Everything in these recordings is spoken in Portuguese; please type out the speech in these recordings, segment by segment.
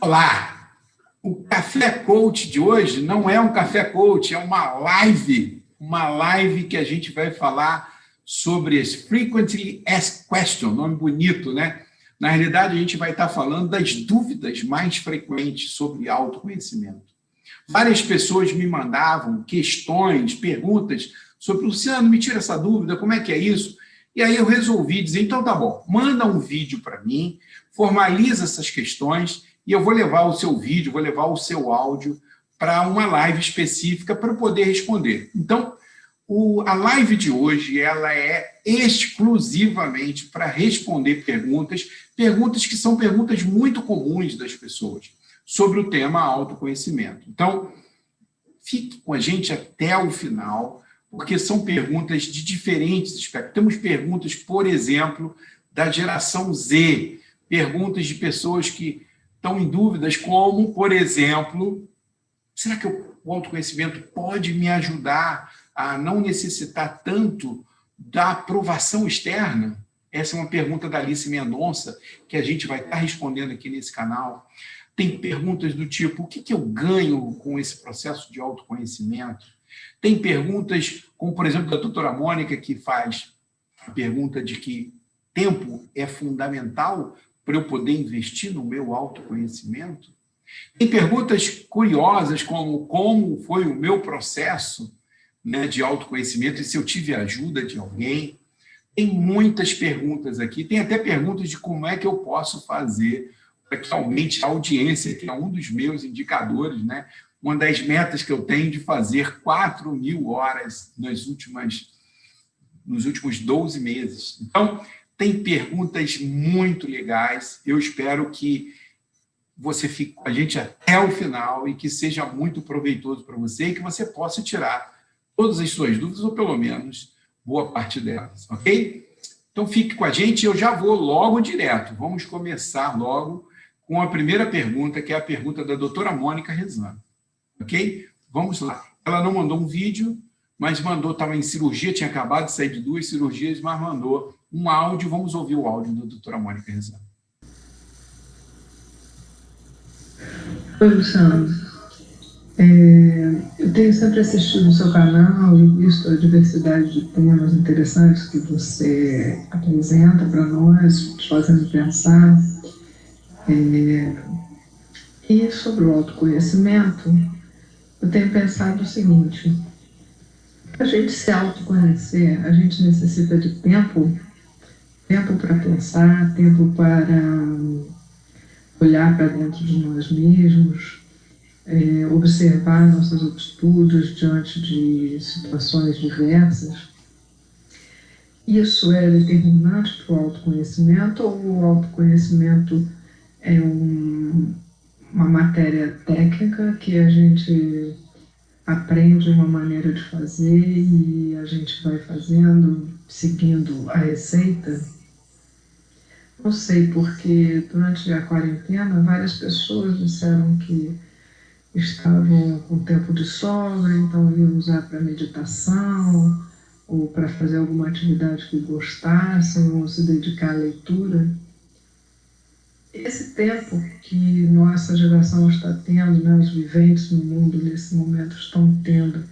Olá! O Café Coach de hoje não é um Café Coach, é uma live que a gente vai falar sobre as Frequently Asked Questions, nome bonito, né? Na realidade, a gente vai estar falando das dúvidas mais frequentes sobre autoconhecimento. Várias pessoas me mandavam questões, perguntas sobre, Luciano, me tira essa dúvida, como é que é isso? E aí eu resolvi dizer, então tá bom, manda um vídeo para mim, formaliza essas questões e eu vou levar o seu vídeo, vou levar o seu áudio para uma live específica para poder responder. Então, a live de hoje ela é exclusivamente para responder perguntas que são perguntas muito comuns das pessoas sobre o tema autoconhecimento. Então, fique com a gente até o final, porque são perguntas de diferentes aspectos. Temos perguntas, por exemplo, da geração Z, perguntas de pessoas que estão em dúvidas, como, por exemplo, será que o autoconhecimento pode me ajudar a não necessitar tanto da aprovação externa? Essa é uma pergunta da Alice Mendonça, que a gente vai estar respondendo aqui nesse canal. Tem perguntas do tipo, o que eu ganho com esse processo de autoconhecimento? Tem perguntas, como, por exemplo, da doutora Mônica, que faz a pergunta de que tempo é fundamental para eu poder investir no meu autoconhecimento. Tem perguntas curiosas, como foi o meu processo, né, de autoconhecimento e se eu tive a ajuda de alguém. Tem muitas perguntas aqui, tem até perguntas de como é que eu posso fazer para que aumente a audiência, que é um dos meus indicadores, né? Uma das metas que eu tenho de fazer 4.000 horas nos últimos 12 meses. Então, tem perguntas muito legais. Eu espero que você fique com a gente até o final e que seja muito proveitoso para você e que você possa tirar todas as suas dúvidas, ou pelo menos boa parte delas, ok? Então, fique com a gente e eu já vou logo direto. Vamos começar logo com a primeira pergunta, que é a pergunta da doutora Mônica Rezano, ok? Vamos lá. Ela não mandou um vídeo, mas estava em cirurgia, tinha acabado de sair de 2 cirurgias, mas mandou um áudio. Vamos ouvir o áudio da doutora Mônica Rezano. Oi, Luciano. Eu tenho sempre assistido o seu canal e visto a diversidade de temas interessantes que você apresenta para nós, te fazendo pensar. E sobre o autoconhecimento, eu tenho pensado o seguinte: para a gente se autoconhecer, a gente necessita de tempo para pensar, tempo para olhar para dentro de nós mesmos, observar nossas atitudes diante de situações diversas. Isso é determinante para o autoconhecimento, ou o autoconhecimento é uma matéria técnica que a gente aprende uma maneira de fazer e a gente vai fazendo, seguindo a receita? Não sei, porque durante a quarentena várias pessoas disseram que estavam com tempo de sobra, então iam usar para meditação ou para fazer alguma atividade que gostassem ou se dedicar à leitura. Esse tempo que nossa geração está tendo, né, os viventes no mundo nesse momento estão tendo,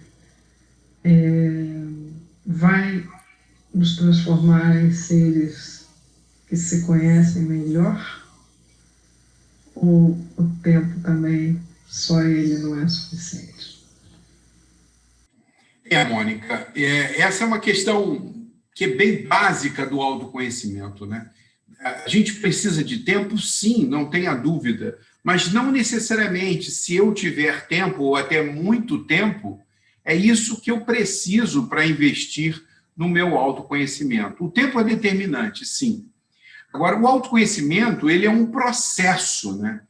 vai nos transformar em seres que se conhecem melhor? Ou o tempo também, só ele não é suficiente? Mônica, essa é uma questão que é bem básica do autoconhecimento, né? A gente precisa de tempo, sim, não tenha dúvida, mas não necessariamente, se eu tiver tempo ou até muito tempo, é isso que eu preciso para investir no meu autoconhecimento. O tempo é determinante, sim. Agora, o autoconhecimento, ele é um processo, né?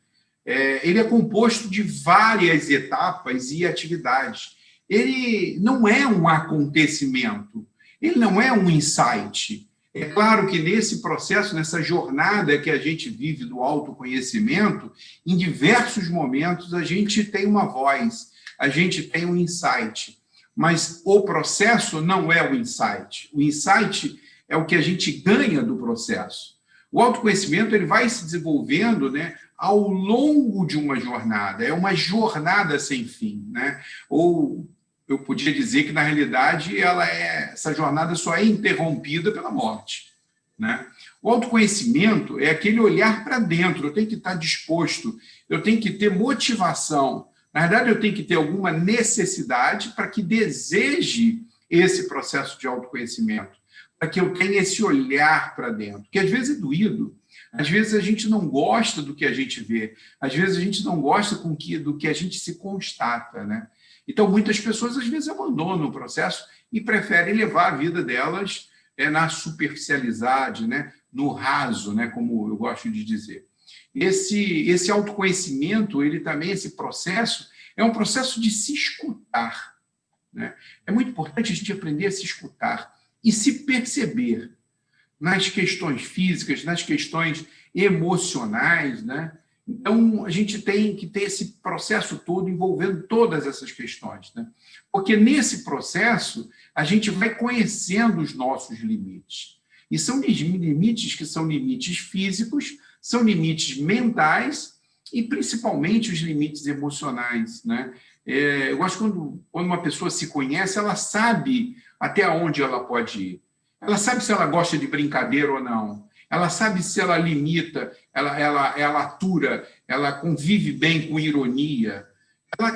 Ele é composto de várias etapas e atividades. Ele não é um acontecimento, ele não é um insight. É claro que nesse processo, nessa jornada que a gente vive do autoconhecimento, em diversos momentos a gente tem uma voz, a gente tem um insight, mas o processo não é o insight. O insight é o que a gente ganha do processo. O autoconhecimento ele vai se desenvolvendo, né, ao longo de uma jornada, é uma jornada sem fim, né? Ou eu podia dizer que, na realidade, essa jornada só é interrompida pela morte, né? O autoconhecimento é aquele olhar para dentro, eu tenho que estar disposto, eu tenho que ter motivação, na verdade, eu tenho que ter alguma necessidade para que deseje esse processo de autoconhecimento, para que eu tenha esse olhar para dentro, que às vezes é doído, às vezes a gente não gosta do que a gente vê, às vezes a gente não gosta do que a gente se constata, né? Então, muitas pessoas, às vezes, abandonam o processo e preferem levar a vida delas na superficialidade, né? No raso, né? Como eu gosto de dizer. Esse autoconhecimento, ele também, esse processo, é um processo de se escutar, né? É muito importante a gente aprender a se escutar e se perceber nas questões físicas, nas questões emocionais, né? Então, a gente tem que ter esse processo todo envolvendo todas essas questões, né? Porque nesse processo, a gente vai conhecendo os nossos limites. E são limites que são limites físicos, são limites mentais e, principalmente, os limites emocionais, né? Eu gosto quando uma pessoa se conhece, ela sabe até onde ela pode ir. Ela sabe se ela gosta de brincadeira ou não. Ela sabe se ela limita, ela atura, ela convive bem com ironia.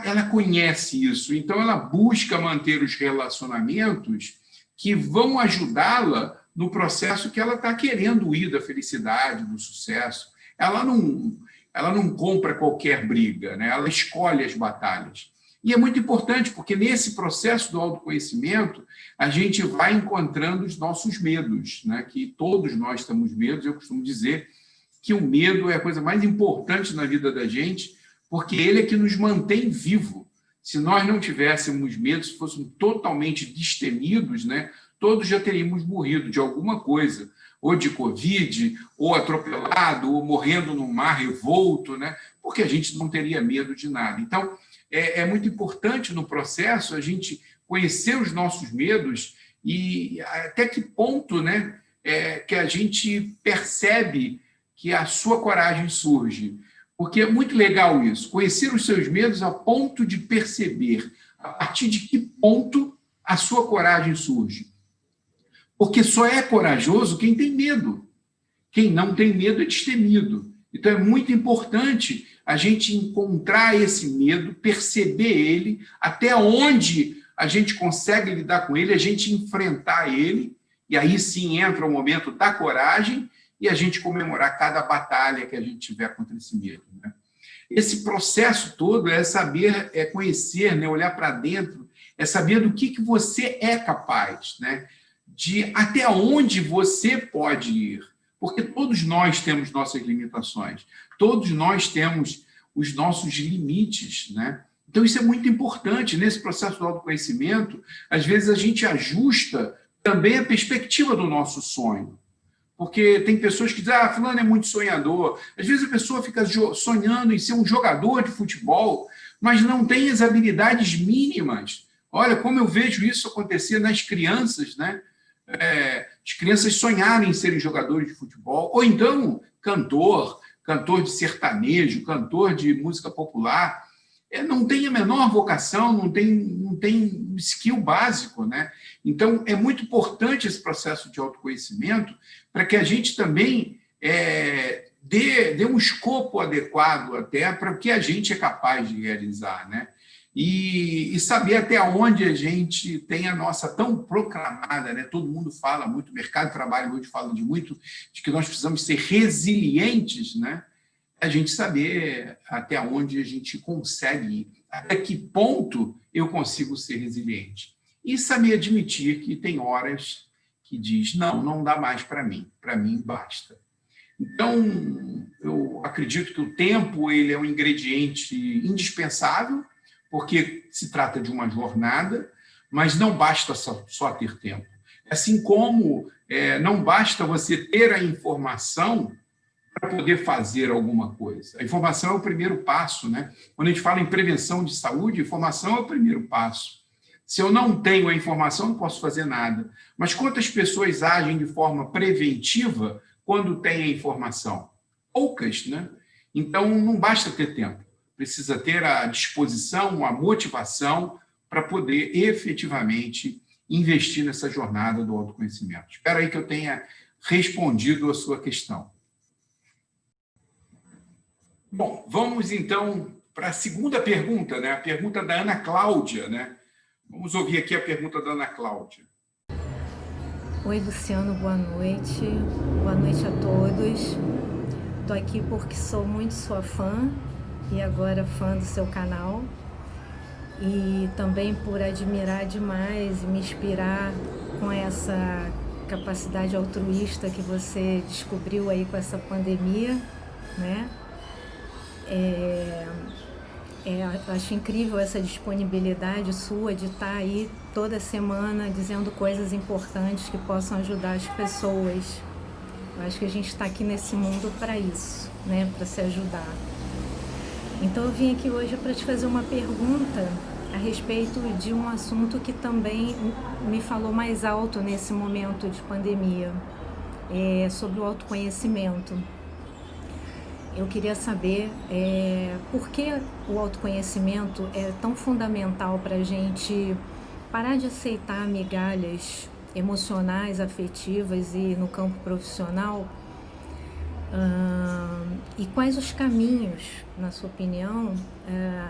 Ela conhece isso, então ela busca manter os relacionamentos que vão ajudá-la no processo que ela está querendo ir da felicidade, do sucesso. Ela não compra qualquer briga, né? Ela escolhe as batalhas. E é muito importante, porque nesse processo do autoconhecimento, a gente vai encontrando os nossos medos, né? Que todos nós temos medos. Eu costumo dizer que o medo é a coisa mais importante na vida da gente, porque ele é que nos mantém vivo. Se nós não tivéssemos medo, se fôssemos totalmente destemidos, né? Todos já teríamos morrido de alguma coisa, ou de Covid, ou atropelado, ou morrendo num mar revolto, né? Porque a gente não teria medo de nada. Então, é muito importante no processo a gente conhecer os nossos medos e até que ponto, né, que a gente percebe que a sua coragem surge. Porque é muito legal isso, conhecer os seus medos a ponto de perceber a partir de que ponto a sua coragem surge. Porque só é corajoso quem tem medo. Quem não tem medo é destemido. Então, é muito importante a gente encontrar esse medo, perceber ele, até onde a gente consegue lidar com ele, a gente enfrentar ele, e aí sim entra o momento da coragem e a gente comemorar cada batalha que a gente tiver contra esse medo, né? Esse processo todo é saber, é conhecer, né, olhar para dentro, é saber do que você é capaz, né, de até onde você pode ir. Porque todos nós temos nossas limitações, todos nós temos os nossos limites, né? Então, isso é muito importante. Nesse processo do autoconhecimento, às vezes a gente ajusta também a perspectiva do nosso sonho. Porque tem pessoas que dizem, fulano é muito sonhador. Às vezes a pessoa fica sonhando em ser um jogador de futebol, mas não tem as habilidades mínimas. Olha, como eu vejo isso acontecer nas crianças, né? As crianças sonharem em serem jogadores de futebol, ou então cantor de sertanejo, cantor de música popular, não tem a menor vocação, não tem skill básico, né? Então, é muito importante esse processo de autoconhecimento para que a gente também dê um escopo adequado até para o que a gente é capaz de realizar, né? E saber até onde a gente tem a nossa tão proclamada, né? Todo mundo fala muito, o mercado de trabalho hoje fala de que nós precisamos ser resilientes, né? A gente saber até onde a gente consegue ir, até que ponto eu consigo ser resiliente. E saber admitir que tem horas que diz, não dá mais para mim basta. Então, eu acredito que o tempo ele é um ingrediente indispensável, porque se trata de uma jornada, mas não basta só ter tempo. Assim como não basta você ter a informação para poder fazer alguma coisa. A informação é o primeiro passo, né? Quando a gente fala em prevenção de saúde, a informação é o primeiro passo. Se eu não tenho a informação, não posso fazer nada. Mas quantas pessoas agem de forma preventiva quando têm a informação? Poucas, né? Então, não basta ter tempo, precisa ter a disposição, a motivação para poder efetivamente investir nessa jornada do autoconhecimento. Espero aí que eu tenha respondido a sua questão. Bom, vamos então para a segunda pergunta, né? A pergunta da Ana Cláudia, né? Vamos ouvir aqui a pergunta da Ana Cláudia. Oi, Luciano, boa noite. Boa noite a todos. Estou aqui porque sou muito sua fã e agora fã do seu canal. E também por admirar demais e me inspirar com essa capacidade altruísta que você descobriu aí com essa pandemia, né? Acho incrível essa disponibilidade sua de estar aí toda semana dizendo coisas importantes que possam ajudar as pessoas. Eu acho que a gente está aqui nesse mundo para isso, né? Para se ajudar. Então eu vim aqui hoje para te fazer uma pergunta a respeito de um assunto que também me falou mais alto nesse momento de pandemia, sobre o autoconhecimento. Eu queria saber por que o autoconhecimento é tão fundamental para a gente parar de aceitar migalhas emocionais, afetivas e no campo profissional. E quais os caminhos, na sua opinião,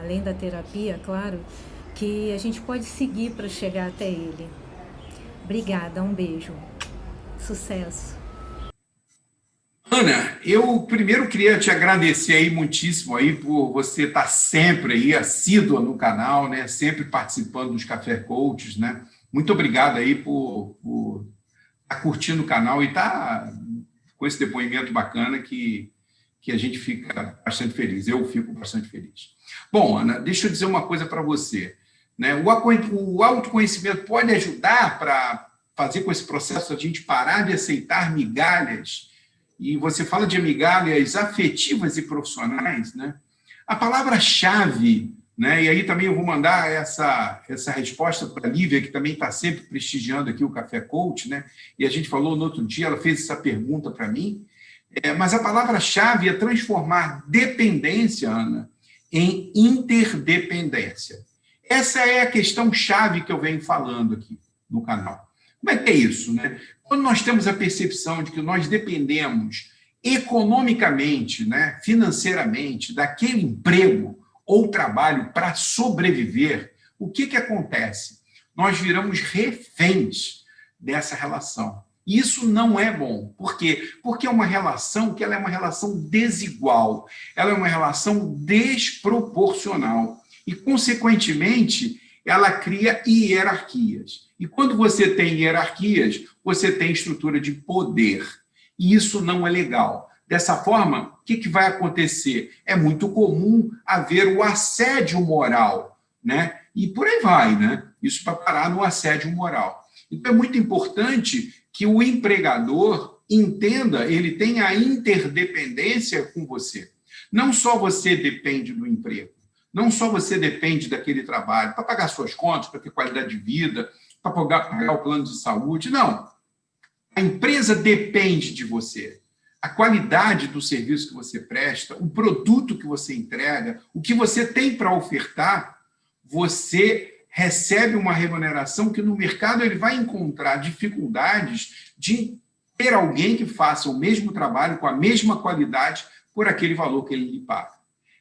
além da terapia, claro, que a gente pode seguir para chegar até ele? Obrigada, um beijo. Sucesso. Ana, eu primeiro queria te agradecer aí muitíssimo aí por você estar sempre aí assídua no canal, né? Sempre participando dos Café Coaches, né? Muito obrigado aí por estar curtindo o canal e estar com esse depoimento bacana que a gente fica bastante feliz. Eu fico bastante feliz. Bom, Ana, deixa eu dizer uma coisa para você, né? O autoconhecimento pode ajudar para fazer com esse processo a gente parar de aceitar migalhas. E você fala de migalhas afetivas e profissionais, né? A palavra-chave, né? E aí também eu vou mandar essa resposta para a Lívia, que também está sempre prestigiando aqui o Café Coach, né? E a gente falou no outro dia, ela fez essa pergunta para mim. Mas a palavra-chave é transformar dependência, Ana, em interdependência. Essa é a questão-chave que eu venho falando aqui no canal. Como é que é isso, né? Quando nós temos a percepção de que nós dependemos economicamente, né, financeiramente, daquele emprego ou trabalho para sobreviver, o que acontece? Nós viramos reféns dessa relação. E isso não é bom. Por quê? Porque é uma relação que ela é uma relação desigual, ela é uma relação desproporcional e, consequentemente, ela cria hierarquias. E quando você tem hierarquias, você tem estrutura de poder. E isso não é legal. Dessa forma, o que vai acontecer? É muito comum haver o assédio moral, né? E por aí vai, né? Isso para parar no assédio moral. Então, é muito importante que o empregador entenda, ele tenha a interdependência com você. Não só você depende do emprego, não só você depende daquele trabalho para pagar suas contas, para ter qualidade de vida, para pagar o plano de saúde. Não. A empresa depende de você. A qualidade do serviço que você presta, o produto que você entrega, o que você tem para ofertar, você recebe uma remuneração que no mercado ele vai encontrar dificuldades de ter alguém que faça o mesmo trabalho com a mesma qualidade por aquele valor que ele lhe paga.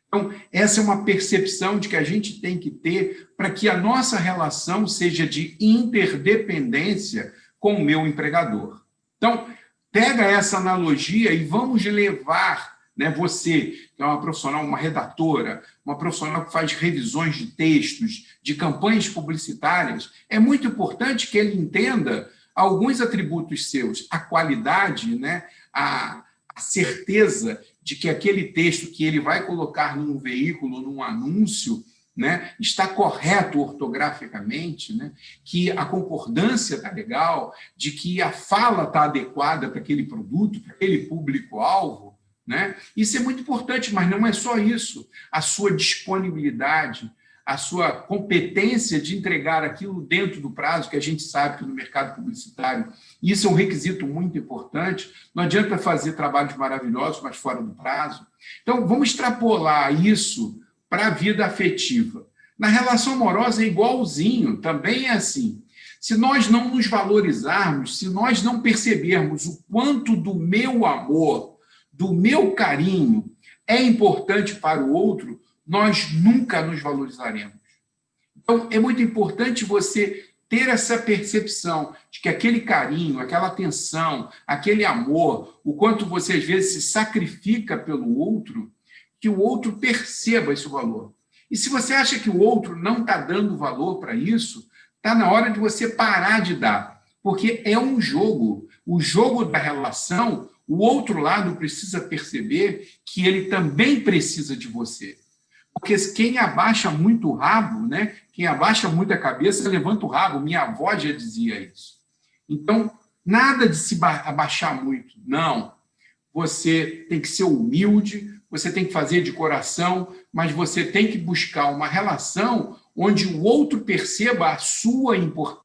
Então, essa é uma percepção de que a gente tem que ter para que a nossa relação seja de interdependência com o meu empregador. Então, pega essa analogia e vamos levar, né, você, que é uma profissional, uma redatora, uma profissional que faz revisões de textos, de campanhas publicitárias, é muito importante que ele entenda alguns atributos seus, a qualidade, né, a certeza de que aquele texto que ele vai colocar num veículo, num anúncio, né, está correto ortograficamente, né, que a concordância está legal, de que a fala está adequada para aquele produto, para aquele público-alvo, né? Isso é muito importante, mas não é só isso. A sua disponibilidade, a sua competência de entregar aquilo dentro do prazo, que a gente sabe que no mercado publicitário isso é um requisito muito importante. Não adianta fazer trabalhos maravilhosos, mas fora do prazo. Então, vamos extrapolar isso para a vida afetiva. Na relação amorosa é igualzinho, também é assim. Se nós não nos valorizarmos, se nós não percebermos o quanto do meu amor, do meu carinho é importante para o outro, nós nunca nos valorizaremos. Então, é muito importante você ter essa percepção de que aquele carinho, aquela atenção, aquele amor, o quanto você às vezes se sacrifica pelo outro, que o outro perceba esse valor. E se você acha que o outro não está dando valor para isso, está na hora de você parar de dar, porque é um jogo. O jogo da relação, o outro lado precisa perceber que ele também precisa de você. Porque quem abaixa muito o rabo, né? Quem abaixa muito a cabeça, levanta o rabo. Minha avó já dizia isso. Então, nada de se abaixar muito. Não. Você tem que ser humilde, você tem que fazer de coração, mas você tem que buscar uma relação onde o outro perceba a sua importância.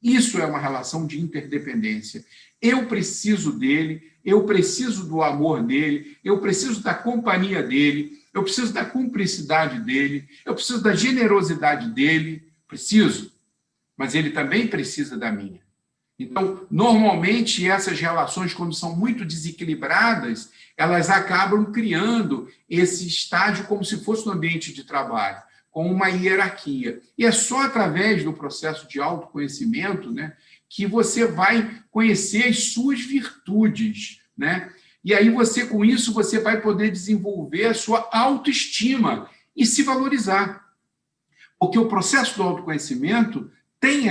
Isso é uma relação de interdependência. Eu preciso dele, eu preciso do amor dele, eu preciso da companhia dele, eu preciso da cumplicidade dele, eu preciso da generosidade dele, preciso, mas ele também precisa da minha. Então, normalmente, essas relações, quando são muito desequilibradas, elas acabam criando esse estágio como se fosse um ambiente de trabalho, com uma hierarquia. E é só através do processo de autoconhecimento, né, que você vai conhecer as suas virtudes, né? E aí você, com isso, você vai poder desenvolver a sua autoestima e se valorizar. Porque o processo do autoconhecimento tem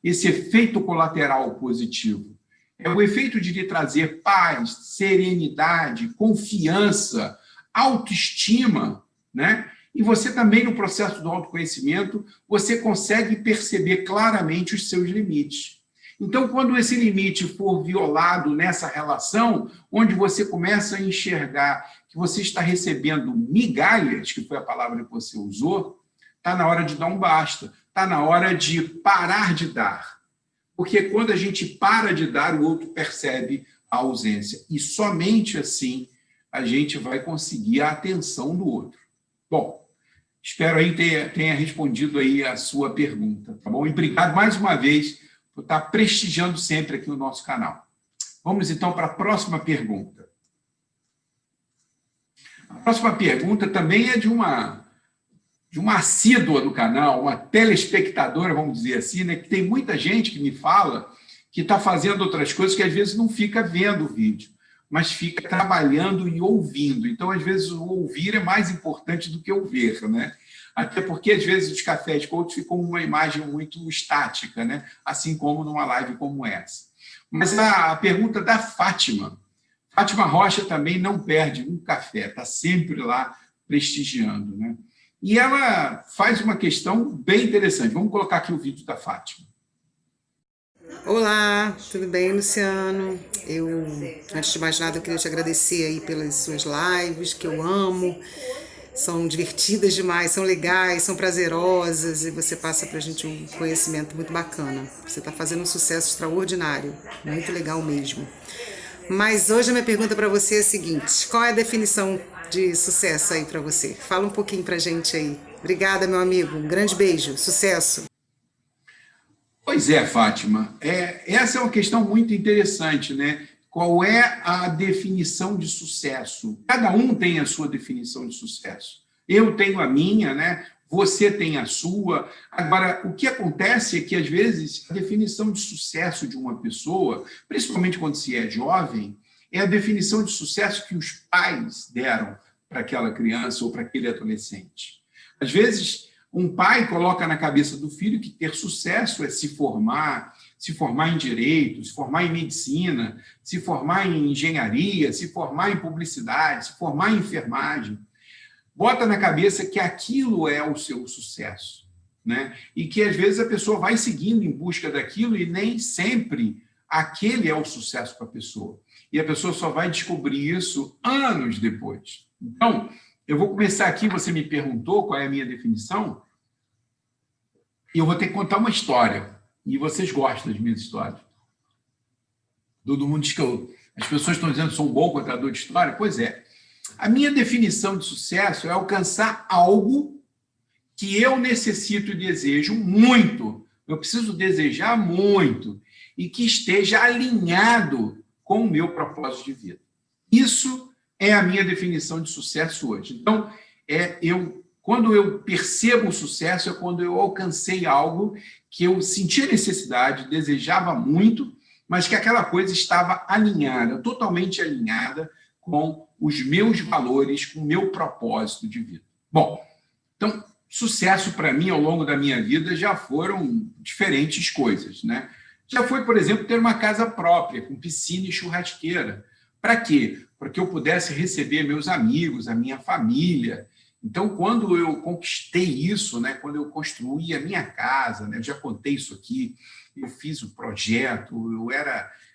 esse efeito colateral positivo. É o efeito de lhe trazer paz, serenidade, confiança, autoestima, né? E você também, no processo do autoconhecimento, você consegue perceber claramente os seus limites. Então, quando esse limite for violado nessa relação, onde você começa a enxergar que você está recebendo migalhas, que foi a palavra que você usou, está na hora de dar um basta, está na hora de parar de dar. Porque quando a gente para de dar, o outro percebe a ausência. E somente assim a gente vai conseguir a atenção do outro. Bom, espero aí tenha respondido aí a sua pergunta, tá bom? E obrigado mais uma vez por estar prestigiando sempre aqui o nosso canal. Vamos, então, para a próxima pergunta. A próxima pergunta também é de uma assídua do canal, uma telespectadora, vamos dizer assim, né, que tem muita gente que me fala que está fazendo outras coisas que às vezes não fica vendo o vídeo, mas fica trabalhando e ouvindo. Então, às vezes, o ouvir é mais importante do que o ver, né? Até porque, às vezes, os cafés coach ficam uma imagem muito estática, né? Assim como numa live como essa. Mas a pergunta da Fátima Rocha também não perde um café, está sempre lá prestigiando, né? E ela faz uma questão bem interessante. Vamos colocar aqui o vídeo da Fátima. Olá, tudo bem, Luciano? Antes de mais nada, eu queria te agradecer aí pelas suas lives, que eu amo. São divertidas demais, são legais, são prazerosas e você passa pra gente um conhecimento muito bacana. Você está fazendo um sucesso extraordinário, muito legal mesmo. Mas hoje a minha pergunta para você é a seguinte: qual é a definição de sucesso aí para você? Fala um pouquinho pra gente aí. Obrigada, meu amigo. Um grande beijo. Sucesso. Pois é, Fátima. Essa é uma questão muito interessante, né? Qual é a definição de sucesso? Cada um tem a sua definição de sucesso. Eu tenho a minha, né? Você tem a sua. Agora, o que acontece é que, às vezes, a definição de sucesso de uma pessoa, principalmente quando se é jovem, é a definição de sucesso que os pais deram para aquela criança ou para aquele adolescente. Às vezes, um pai coloca na cabeça do filho que ter sucesso é se formar em direito, se formar em medicina, se formar em engenharia, se formar em publicidade, se formar em enfermagem. Bota na cabeça que aquilo é o seu sucesso, né? E que, às vezes, a pessoa vai seguindo em busca daquilo e nem sempre aquele é o sucesso para a pessoa. E a pessoa só vai descobrir isso anos depois. Então, eu vou começar aqui, você me perguntou qual é a minha definição, e eu vou ter que contar uma história. E vocês gostam das minhas histórias. Todo mundo diz que as pessoas estão dizendo que sou um bom contador de história. Pois é. A minha definição de sucesso é alcançar algo que eu necessito e desejo muito. Eu preciso desejar muito e que esteja alinhado com o meu propósito de vida. Isso é a minha definição de sucesso hoje. Então, quando eu percebo o sucesso é quando eu alcancei algo que eu sentia necessidade, desejava muito, mas que aquela coisa estava alinhada, totalmente alinhada com os meus valores, com o meu propósito de vida. Bom, então, sucesso para mim, ao longo da minha vida, já foram diferentes coisas, né? Já foi, por exemplo, ter uma casa própria, com piscina e churrasqueira. Para quê? Para que eu pudesse receber meus amigos, a minha família. Então, quando eu conquistei isso, né, quando eu construí a minha casa, né, eu já contei isso aqui, eu fiz o projeto,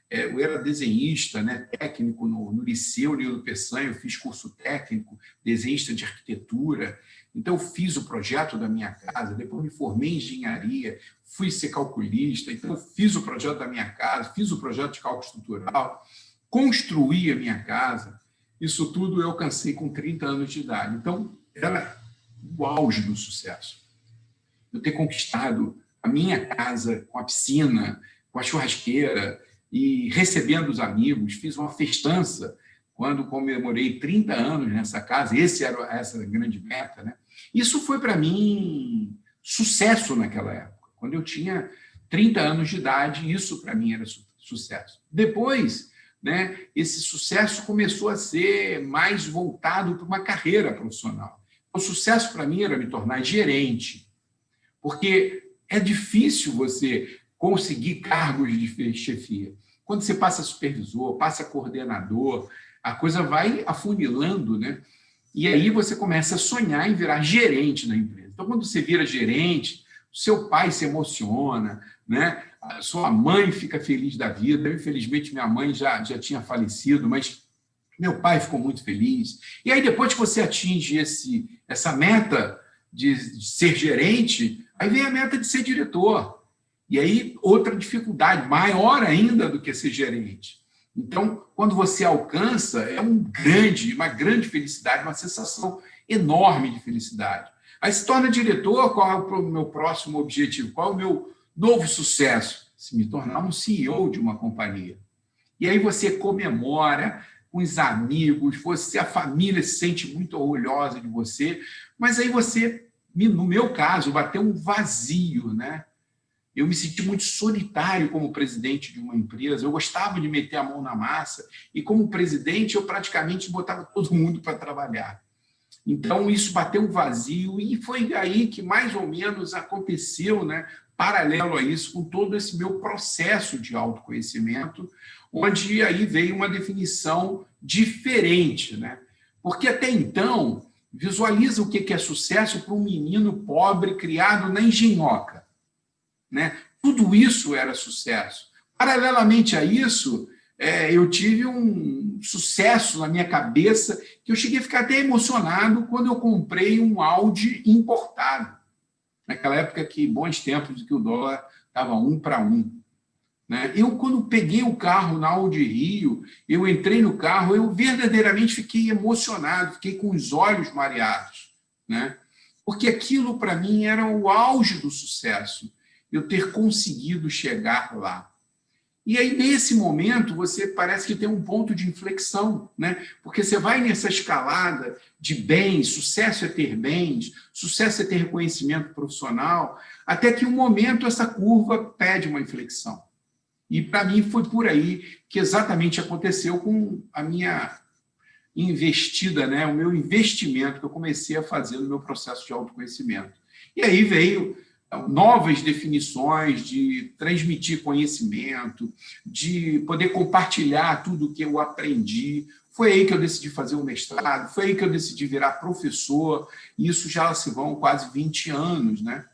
eu era desenhista, né, técnico no Liceu Nildo Peçanha, eu fiz curso técnico, desenhista de arquitetura, então eu fiz o projeto da minha casa, depois me formei em engenharia, fui ser calculista, então eu fiz o projeto da minha casa, fiz o projeto de cálculo estrutural, construí a minha casa, isso tudo eu alcancei com 30 anos de idade. Então, era o auge do sucesso. Eu ter conquistado a minha casa com a piscina, com a churrasqueira e recebendo os amigos, fiz uma festança quando comemorei 30 anos nessa casa, essa grande meta, né? Isso foi para mim sucesso naquela época. Quando eu tinha 30 anos de idade, isso para mim era sucesso. Depois, né, esse sucesso começou a ser mais voltado para uma carreira profissional. O sucesso para mim era me tornar gerente, porque é difícil você conseguir cargos de chefia. Quando você passa supervisor, passa coordenador, a coisa vai afunilando, né? E aí você começa a sonhar em virar gerente na empresa. Então, quando você vira gerente, seu pai se emociona, né? A sua mãe fica feliz da vida. Infelizmente, minha mãe já tinha falecido, mas meu pai ficou muito feliz. E aí, depois que você atinge essa meta de ser gerente, aí vem a meta de ser diretor. E aí, outra dificuldade, maior ainda do que ser gerente. Então, quando você alcança, é uma grande felicidade, uma sensação enorme de felicidade. Aí se torna diretor, qual é o meu próximo objetivo? Qual é o meu novo sucesso? Se me tornar um CEO de uma companhia. E aí você comemora com os amigos, a família se sente muito orgulhosa de você, mas aí você, no meu caso, bateu um vazio, né? Eu me senti muito solitário como presidente de uma empresa, eu gostava de meter a mão na massa, e como presidente eu praticamente botava todo mundo para trabalhar. Então, isso bateu um vazio, e foi aí que mais ou menos aconteceu, né, paralelo a isso, com todo esse meu processo de autoconhecimento, onde aí veio uma definição diferente, né? Porque até então, visualiza o que é sucesso para um menino pobre criado na engenhoca, né? Tudo isso era sucesso. Paralelamente a isso, eu tive um sucesso na minha cabeça, que eu cheguei a ficar até emocionado quando eu comprei um Audi importado. Naquela época, que bons tempos, que o dólar estava 1 para 1. Né? Eu, quando peguei o carro na Audi Rio, eu entrei no carro, eu verdadeiramente fiquei emocionado, fiquei com os olhos mareados, né? Porque aquilo, para mim, era o auge do sucesso, eu ter conseguido chegar lá. E aí, nesse momento, você parece que tem um ponto de inflexão, né? Porque você vai nessa escalada de bens, sucesso é ter bens, sucesso é ter reconhecimento profissional, até que um momento essa curva pede uma inflexão. E, para mim, foi por aí que exatamente aconteceu com a minha investida, né? O meu investimento que eu comecei a fazer no meu processo de autoconhecimento. E aí veio novas definições de transmitir conhecimento, de poder compartilhar tudo o que eu aprendi. Foi aí que eu decidi fazer o mestrado, foi aí que eu decidi virar professor, e isso já se vão quase 20 anos, né?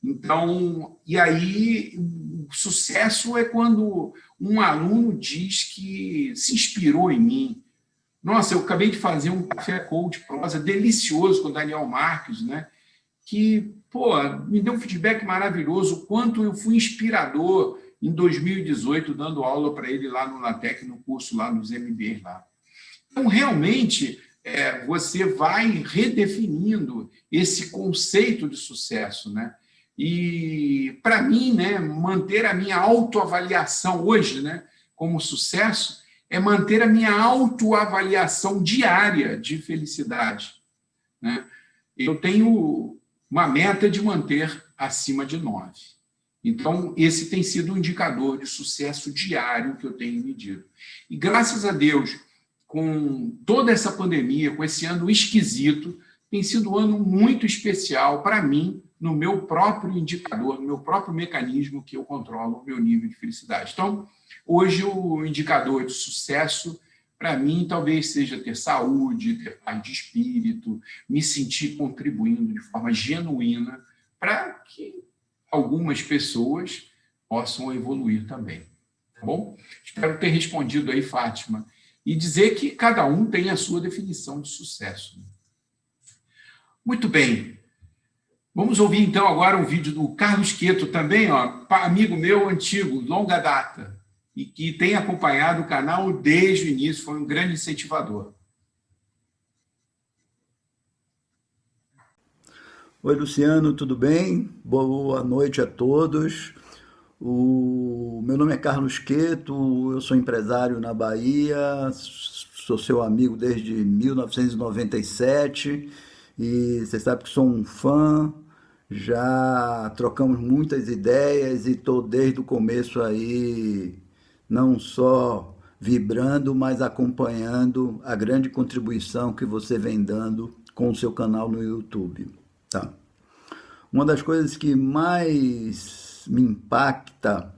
Então, e aí o sucesso é quando um aluno diz que se inspirou em mim, Nossa, eu acabei de fazer um café coach prosa delicioso com o Daniel Marques, né? Que, pô, me deu um feedback maravilhoso, o quanto eu fui inspirador em 2018, dando aula para ele lá no LaTeX, no curso lá nos MBAs lá. Então, realmente, você vai redefinindo esse conceito de sucesso, né? E, para mim, né, manter a minha autoavaliação hoje, né, como sucesso, é manter a minha autoavaliação diária de felicidade, né? Eu tenho uma meta de manter acima de 9. Então, esse tem sido um indicador de sucesso diário que eu tenho medido. E, graças a Deus, com toda essa pandemia, com esse ano esquisito, tem sido um ano muito especial para mim, no meu próprio indicador, no meu próprio mecanismo que eu controlo o meu nível de felicidade. Então, hoje, o indicador de sucesso, para mim, talvez seja ter saúde, ter paz de espírito, me sentir contribuindo de forma genuína para que algumas pessoas possam evoluir também. Tá bom? Espero ter respondido aí, Fátima, e dizer que cada um tem a sua definição de sucesso. Muito bem. Vamos ouvir, então, agora um vídeo do Carlos Queto, também, ó, amigo meu antigo, longa data, e que tem acompanhado o canal desde o início, foi um grande incentivador. Oi, Luciano, tudo bem? Boa noite a todos. Meu nome é Carlos Queto, eu sou empresário na Bahia, sou seu amigo desde 1997 e você sabe que sou um fã, já trocamos muitas ideias e estou desde o começo aí não só vibrando, mas acompanhando a grande contribuição que você vem dando com o seu canal no YouTube. Tá. Uma das coisas que mais me impacta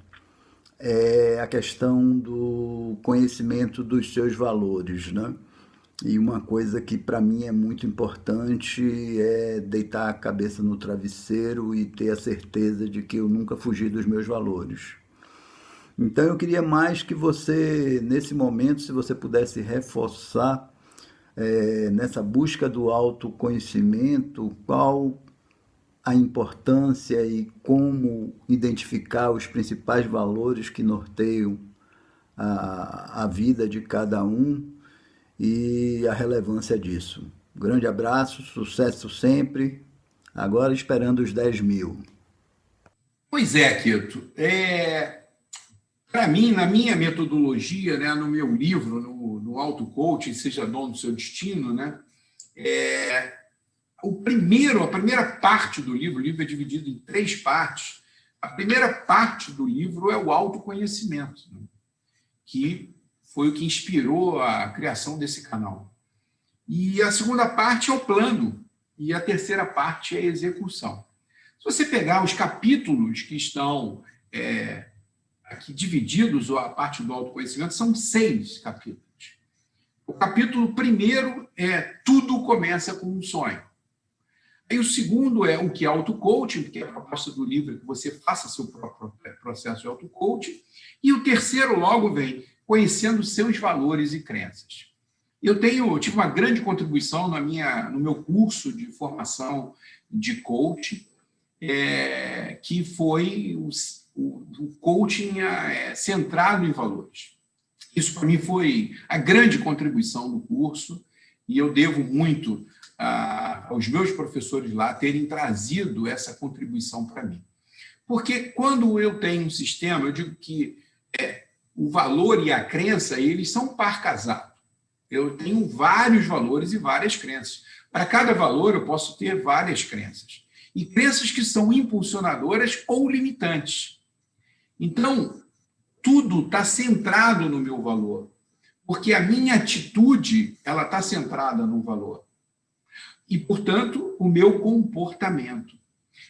é a questão do conhecimento dos seus valores, né? E uma coisa que para mim é muito importante é deitar a cabeça no travesseiro e ter a certeza de que eu nunca fugi dos meus valores. Então eu queria mais que você, nesse momento, se você pudesse reforçar nessa busca do autoconhecimento, qual a importância e como identificar os principais valores que norteiam a vida de cada um e a relevância disso. Grande abraço, sucesso sempre, agora esperando os 10 mil. Pois é, Queto. Para mim, na minha metodologia, né, no meu livro, no Auto Coaching, Seja Dono do Seu Destino, né, a primeira parte do livro, o livro é dividido em 3 partes. A primeira parte do livro é o autoconhecimento, né, que foi o que inspirou a criação desse canal. E a segunda parte é o plano, e a terceira parte é a execução. Se você pegar os capítulos que estão aqui divididos, ou a parte do autoconhecimento, são 6 capítulos. O capítulo primeiro é Tudo Começa com um Sonho. Aí o segundo é o que é auto-coaching, que é a proposta do livro, que você faça seu próprio processo de auto-coaching. E o terceiro logo vem Conhecendo Seus Valores e Crenças. Eu tive uma grande contribuição no meu curso de formação de coaching, que foi o coaching centrado em valores. Isso, para mim, foi a grande contribuição do curso, e eu devo muito aos meus professores lá terem trazido essa contribuição para mim. Porque quando eu tenho um sistema, eu digo que o valor e a crença, eles são par casado. Eu tenho vários valores e várias crenças. Para cada valor, eu posso ter várias crenças. E crenças que são impulsionadoras ou limitantes. Então, tudo está centrado no meu valor, porque a minha atitude ela está centrada no valor. E, portanto, o meu comportamento.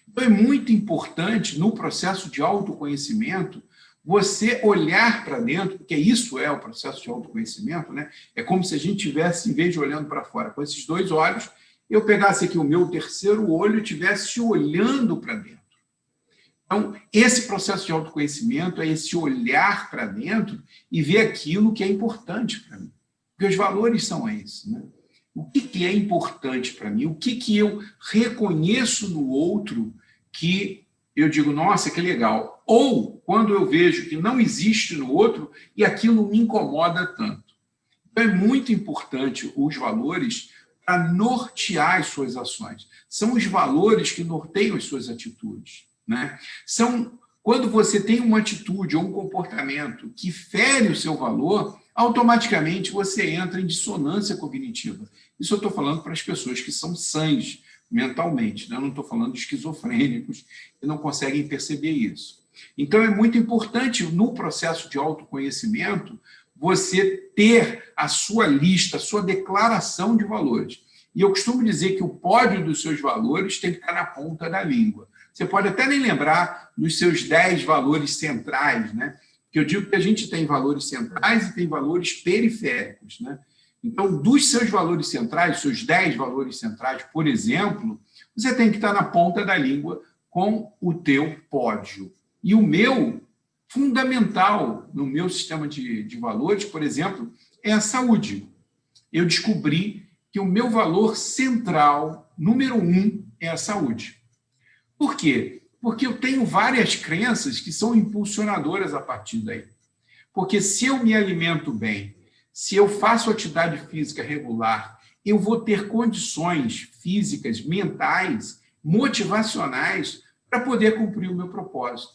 Então, é muito importante, no processo de autoconhecimento, você olhar para dentro, porque isso é o processo de autoconhecimento, né? É como se a gente tivesse, em vez de olhando para fora com esses 2 olhos, eu pegasse aqui o meu terceiro olho e estivesse olhando para dentro. Então, esse processo de autoconhecimento é esse olhar para dentro e ver aquilo que é importante para mim. Porque os valores são esses, né? O que é importante para mim? O que eu reconheço no outro que eu digo, nossa, que legal. Ou quando eu vejo que não existe no outro e aquilo me incomoda tanto. Então, é muito importante os valores para nortear as suas ações. São os valores que norteiam as suas atitudes, né? Quando você tem uma atitude ou um comportamento que fere o seu valor, automaticamente você entra em dissonância cognitiva. Isso eu estou falando para as pessoas que são sãs mentalmente, né? Eu não estou falando de esquizofrênicos que não conseguem perceber isso. Então, é muito importante, no processo de autoconhecimento, você ter a sua lista, a sua declaração de valores. E eu costumo dizer que o pódio dos seus valores tem que estar na ponta da língua. Você pode até nem lembrar dos seus 10 valores centrais, né? Porque eu digo que a gente tem valores centrais e tem valores periféricos, né? Então, dos seus valores centrais, seus 10 valores centrais, por exemplo, você tem que estar na ponta da língua com o teu pódio. E o meu, fundamental no meu sistema de valores, por exemplo, é a saúde. Eu descobri que o meu valor central, número 1, é a saúde. Por quê? Porque eu tenho várias crenças que são impulsionadoras a partir daí. Porque se eu me alimento bem, se eu faço atividade física regular, eu vou ter condições físicas, mentais, motivacionais para poder cumprir o meu propósito.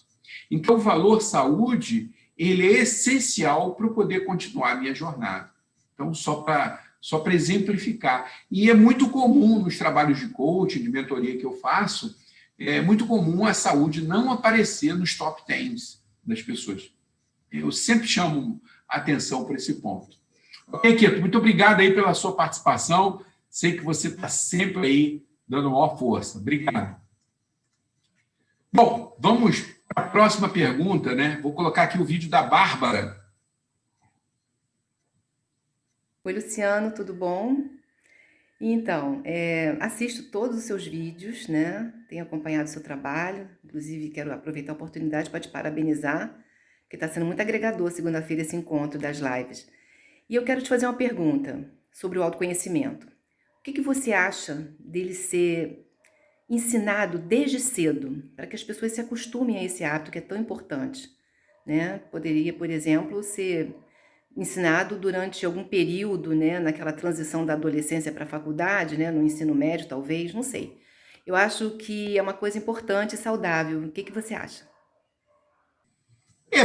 Então, o valor saúde, ele é essencial para eu poder continuar a minha jornada. Então, só para exemplificar. E é muito comum nos trabalhos de coaching, de mentoria que eu faço, é muito comum a saúde não aparecer nos top 10 das pessoas. Eu sempre chamo atenção para esse ponto. Ok, Queto, muito obrigado aí pela sua participação. Sei que você está sempre aí dando maior força. Obrigado. Bom, vamos para a próxima pergunta, né? Vou colocar aqui o vídeo da Bárbara. Oi, Luciano, tudo bom? Então, assisto todos os seus vídeos, né? Tenho acompanhado o seu trabalho, inclusive quero aproveitar a oportunidade para te parabenizar, porque está sendo muito agregador segunda-feira esse encontro das lives. E eu quero te fazer uma pergunta sobre o autoconhecimento. O que você acha dele ser ensinado desde cedo, para que as pessoas se acostumem a esse hábito que é tão importante, né? Poderia, por exemplo, ser ensinado durante algum período, né, naquela transição da adolescência para a faculdade, né, no ensino médio, talvez, não sei. Eu acho que é uma coisa importante e saudável. O que você acha?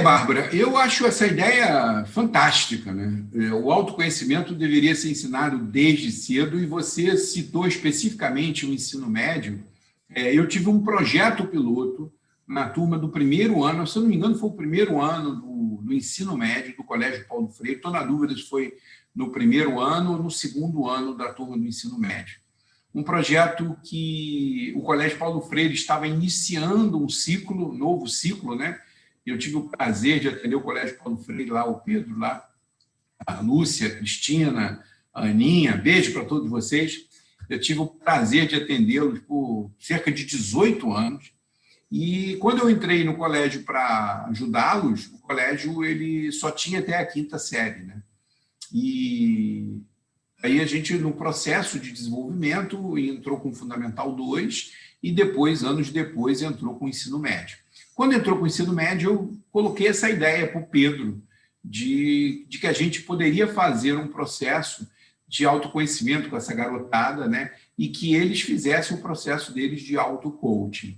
Bárbara, eu acho essa ideia fantástica, né? O autoconhecimento deveria ser ensinado desde cedo e você citou especificamente o ensino médio. Eu tive um projeto piloto na turma do primeiro ano, se eu não me engano, foi o primeiro ano do ensino médio do Colégio Paulo Freire. Estou na dúvida se foi no primeiro ano ou no segundo ano da turma do ensino médio. Um projeto que o Colégio Paulo Freire estava iniciando um ciclo, novo ciclo, né? Eu tive o prazer de atender o Colégio Paulo Freire lá, o Pedro lá, a Lúcia, a Cristina, a Aninha, beijo para todos vocês. Eu tive o prazer de atendê-los por cerca de 18 anos. E quando eu entrei no colégio para ajudá-los, o colégio ele só tinha até a 5ª série, né? E aí a gente, no processo de desenvolvimento, entrou com o Fundamental 2 e depois, anos depois, entrou com o ensino médio. Quando entrou com o ensino médio, eu coloquei essa ideia para o Pedro de que a gente poderia fazer um processo de autoconhecimento com essa garotada, né? E que eles fizessem o processo deles de auto-coaching.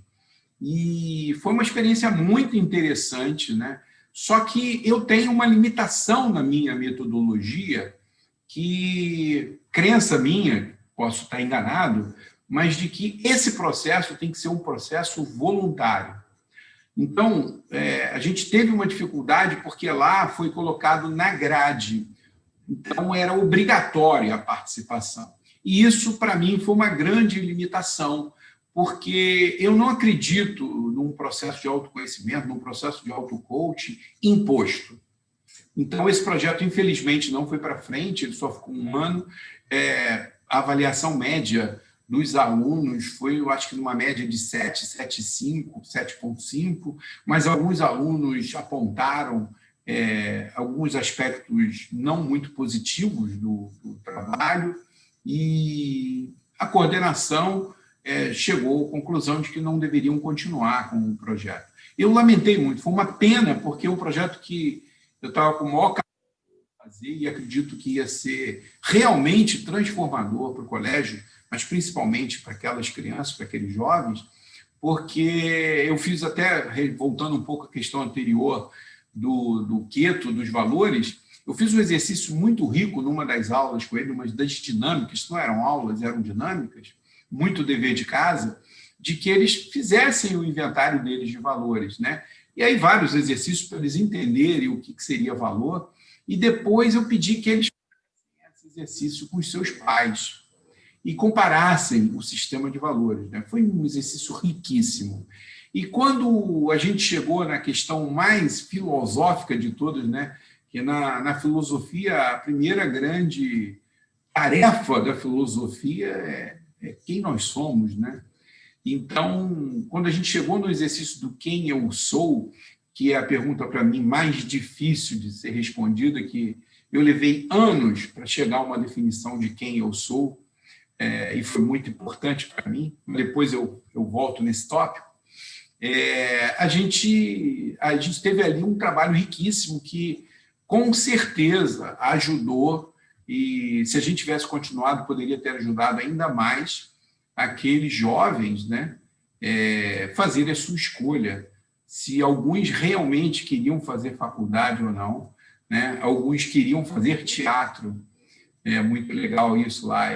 E foi uma experiência muito interessante, né? Só que eu tenho uma limitação na minha metodologia, que crença minha, posso estar enganado, mas de que esse processo tem que ser um processo voluntário. Então, a gente teve uma dificuldade porque lá foi colocado na grade. Então, era obrigatória a participação. E isso, para mim, foi uma grande limitação, porque eu não acredito num processo de autoconhecimento, num processo de auto-coaching imposto. Então, esse projeto, infelizmente, não foi para frente, ele só ficou um ano. A avaliação média dos alunos foi, eu acho que numa média de 7,5, 7,5, mas alguns alunos apontaram alguns aspectos não muito positivos do trabalho, e a coordenação chegou à conclusão de que não deveriam continuar com o projeto. Eu lamentei muito, foi uma pena, porque é um projeto que eu estava com o maior carinho de fazer e acredito que ia ser realmente transformador para o colégio, mas principalmente para aquelas crianças, para aqueles jovens, porque eu fiz até, voltando um pouco à questão anterior do Queto, dos valores, eu fiz um exercício muito rico numa das aulas com ele, uma das dinâmicas, não eram aulas, eram dinâmicas, muito dever de casa, de que eles fizessem o inventário deles de valores, né? E aí vários exercícios para eles entenderem o que seria valor, e depois eu pedi que eles fizessem esse exercício com os seus pais e comparassem o sistema de valores, né? Foi um exercício riquíssimo. E quando a gente chegou na questão mais filosófica de todas, né? Que na filosofia, a primeira grande tarefa da filosofia é quem nós somos, né? Então, quando a gente chegou no exercício do quem eu sou, que é a pergunta para mim mais difícil de ser respondida, que eu levei anos para chegar a uma definição de quem eu sou, e foi muito importante para mim, depois eu volto nesse tópico, a gente teve ali um trabalho riquíssimo que, com certeza, ajudou, e se a gente tivesse continuado, poderia ter ajudado ainda mais aqueles jovens, né, fazerem a sua escolha, se alguns realmente queriam fazer faculdade ou não, né, alguns queriam fazer teatro, é muito legal isso lá,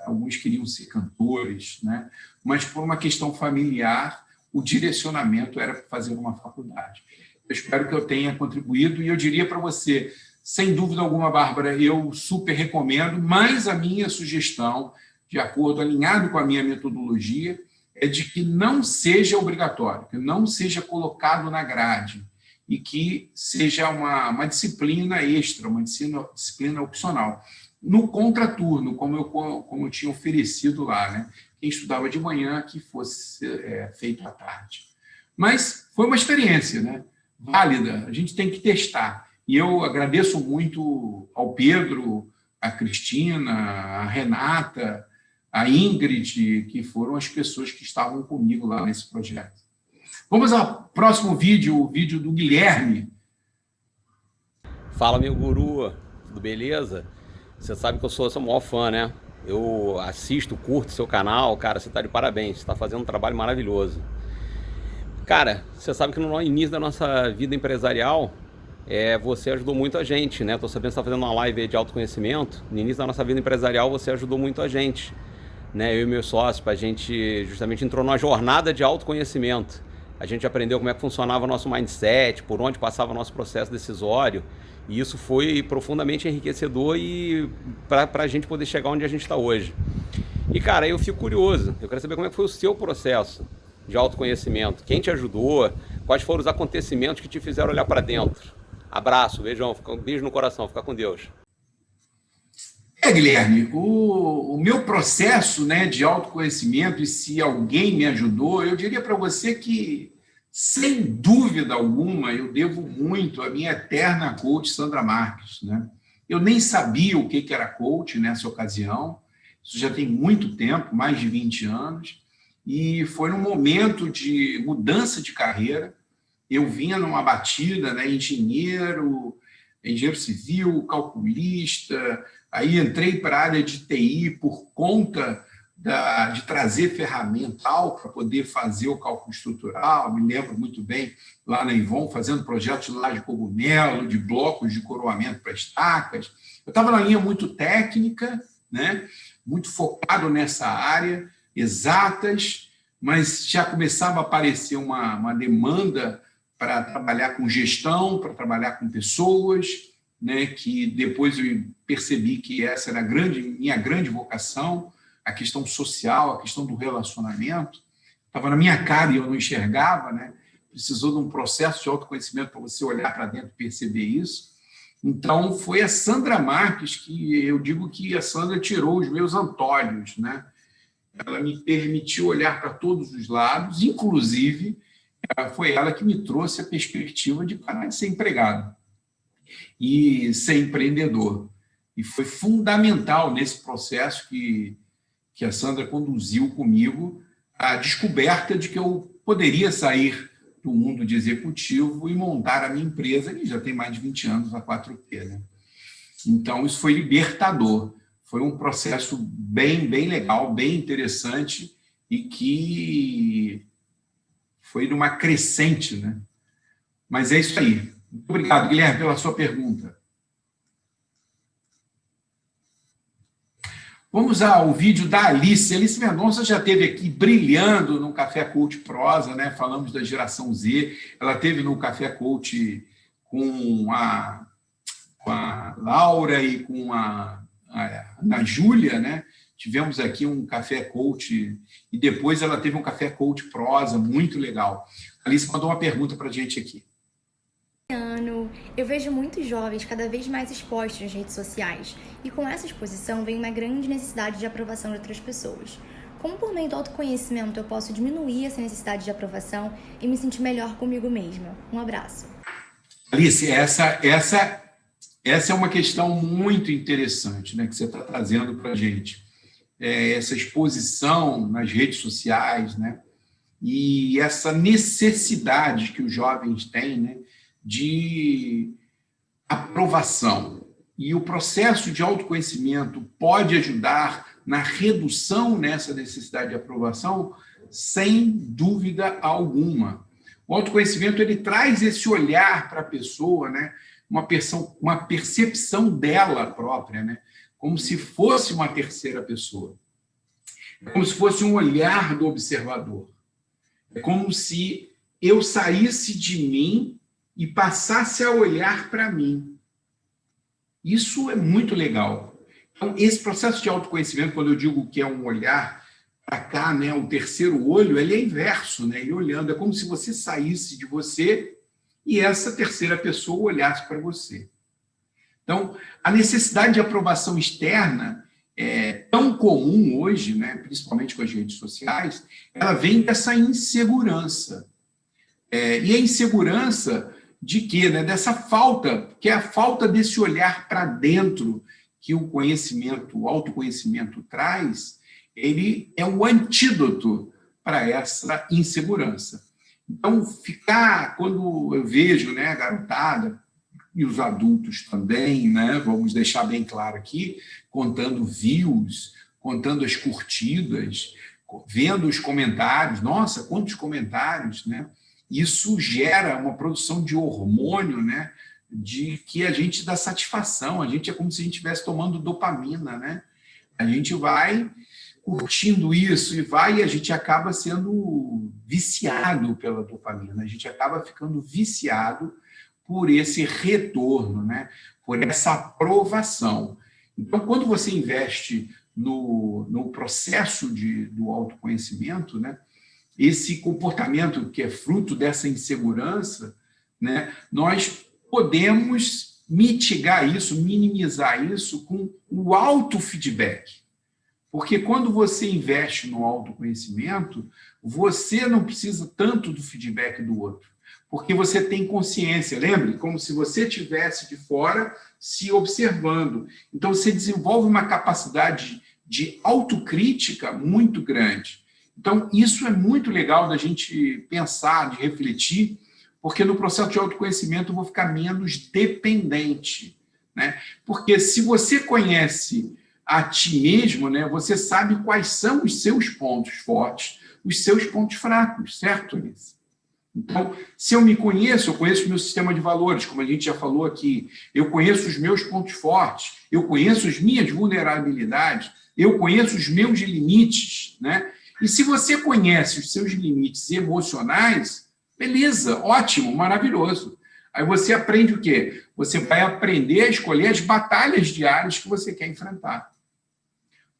alguns queriam ser cantores, né, mas por uma questão familiar, o direcionamento era fazer uma faculdade. Eu espero que eu tenha contribuído, e eu diria para você, sem dúvida alguma, Bárbara, eu super recomendo, mas a minha sugestão, de acordo, alinhado com a minha metodologia, é de que não seja obrigatório, que não seja colocado na grade, e que seja uma disciplina extra, uma disciplina opcional. No contraturno, como eu tinha oferecido lá, né? Quem estudava de manhã, que fosse feito à tarde. Mas foi uma experiência, né? Válida, a gente tem que testar. E eu agradeço muito ao Pedro, a Cristina, a Renata, a Ingrid, que foram as pessoas que estavam comigo lá nesse projeto. Vamos ao próximo vídeo, o vídeo do Guilherme. Fala, meu guru, tudo beleza? Você sabe que eu sou seu maior fã, né? Eu assisto, curto seu canal, cara, você tá de parabéns, você tá fazendo um trabalho maravilhoso. Cara, você sabe que no início da nossa vida empresarial, você ajudou muito a gente, né? Tô sabendo que você tá fazendo uma live aí de autoconhecimento. No início da nossa vida empresarial, você ajudou muito a gente, né? Eu e meu sócio, a gente justamente entrou numa jornada de autoconhecimento. A gente aprendeu como é que funcionava o nosso mindset, por onde passava o nosso processo decisório. E isso foi profundamente enriquecedor e para a gente poder chegar onde a gente está hoje. E, cara, eu fico curioso. Eu quero saber como é que foi o seu processo de autoconhecimento. Quem te ajudou? Quais foram os acontecimentos que te fizeram olhar para dentro? Abraço, beijão, um beijo no coração. Fica com Deus. Guilherme, o meu processo, né, de autoconhecimento, e se alguém me ajudou, eu diria para você que, sem dúvida alguma, eu devo muito à minha eterna coach Sandra Marques, né? Eu nem sabia o que era coach nessa ocasião, isso já tem muito tempo, mais de 20 anos, e foi num momento de mudança de carreira. Eu vinha numa batida, né, engenheiro civil, calculista, aí entrei para a área de TI por conta de trazer ferramental para poder fazer o cálculo estrutural. Me lembro muito bem, lá na Ivon, fazendo projetos lá de cogumelo, de blocos de coroamento para estacas. Eu estava na linha muito técnica, né? Muito focado nessa área, exatas, mas já começava a aparecer uma demanda para trabalhar com gestão, para trabalhar com pessoas, né? Que depois eu percebi que essa era minha grande vocação, a questão social, a questão do relacionamento. Estava na minha cara e eu não enxergava, né? Precisou de um processo de autoconhecimento para você olhar para dentro e perceber isso. Então, foi a Sandra Marques que eu digo que a Sandra tirou os meus antolhos, né? Ela me permitiu olhar para todos os lados, inclusive foi ela que me trouxe a perspectiva de parar de ser empregado. e ser empreendedor. E foi fundamental nesse processo que a Sandra conduziu comigo a descoberta de que eu poderia sair do mundo de executivo e montar a minha empresa, que já tem mais de 20 anos, a 4P. Né? Então, isso foi libertador. Foi um processo bem legal, bem interessante e que foi numa crescente. Né? Mas é isso aí. Muito obrigado, Guilherme, pela sua pergunta. Vamos ao vídeo da Alice. Alice Mendonça já esteve aqui brilhando no Café Coach Prosa, né? Falamos da geração Z. Ela esteve no Café Coach com a Laura e com a Júlia, né? Tivemos aqui um Café Coach e depois ela teve um Café Coach Prosa muito legal. A Alice mandou uma pergunta para a gente aqui. Eu vejo muitos jovens cada vez mais expostos nas redes sociais e com essa exposição vem uma grande necessidade de aprovação de outras pessoas. Como por meio do autoconhecimento eu posso diminuir essa necessidade de aprovação e me sentir melhor comigo mesma? Um abraço. Alice, essa é uma questão muito interessante, né, que você está trazendo para a gente. Essa exposição nas redes sociais, né, e essa necessidade que os jovens têm, né, de aprovação. E o processo de autoconhecimento pode ajudar na redução nessa necessidade de aprovação, sem dúvida alguma. O autoconhecimento ele traz esse olhar para a pessoa, né? Uma percepção dela própria, né? Como se fosse uma terceira pessoa. É como se fosse um olhar do observador. É como se eu saísse de mim e passasse a olhar para mim. Isso é muito legal. Então, esse processo de autoconhecimento, quando eu digo que é um olhar para cá, né, o terceiro olho, ele é inverso, né? Ele olhando, é como se você saísse de você e essa terceira pessoa olhasse para você. Então, a necessidade de aprovação externa é tão comum hoje, né, principalmente com as redes sociais, ela vem dessa insegurança. E a insegurança de quê? Né? Dessa falta, que é a falta desse olhar para dentro que o autoconhecimento traz, ele é um antídoto para essa insegurança. Então, quando eu vejo, né, a garotada, e os adultos também, né, vamos deixar bem claro aqui, contando views, contando as curtidas, vendo os comentários, nossa, quantos comentários, né? Isso gera uma produção de hormônio, né, de que a gente dá satisfação, a gente é como se a gente estivesse tomando dopamina, né? A gente vai curtindo isso e a gente acaba sendo viciado pela dopamina, a gente acaba ficando viciado por esse retorno, né? Por essa aprovação. Então, quando você investe no processo do autoconhecimento, né, esse comportamento que é fruto dessa insegurança, né, nós podemos mitigar isso, minimizar isso com o autofeedback. Porque quando você investe no autoconhecimento, você não precisa tanto do feedback do outro, porque você tem consciência, lembre? Como se você estivesse de fora se observando. Então, você desenvolve uma capacidade de autocrítica muito grande. Então, isso é muito legal da gente pensar, de refletir, porque no processo de autoconhecimento eu vou ficar menos dependente, né? Porque se você conhece a ti mesmo, né, você sabe quais são os seus pontos fortes, os seus pontos fracos, certo, Alice? Então, se eu me conheço, eu conheço o meu sistema de valores, como a gente já falou aqui, eu conheço os meus pontos fortes, eu conheço as minhas vulnerabilidades, eu conheço os meus limites, né? E se você conhece os seus limites emocionais, beleza, ótimo, maravilhoso. Aí você aprende o quê? Você vai aprender a escolher as batalhas diárias que você quer enfrentar.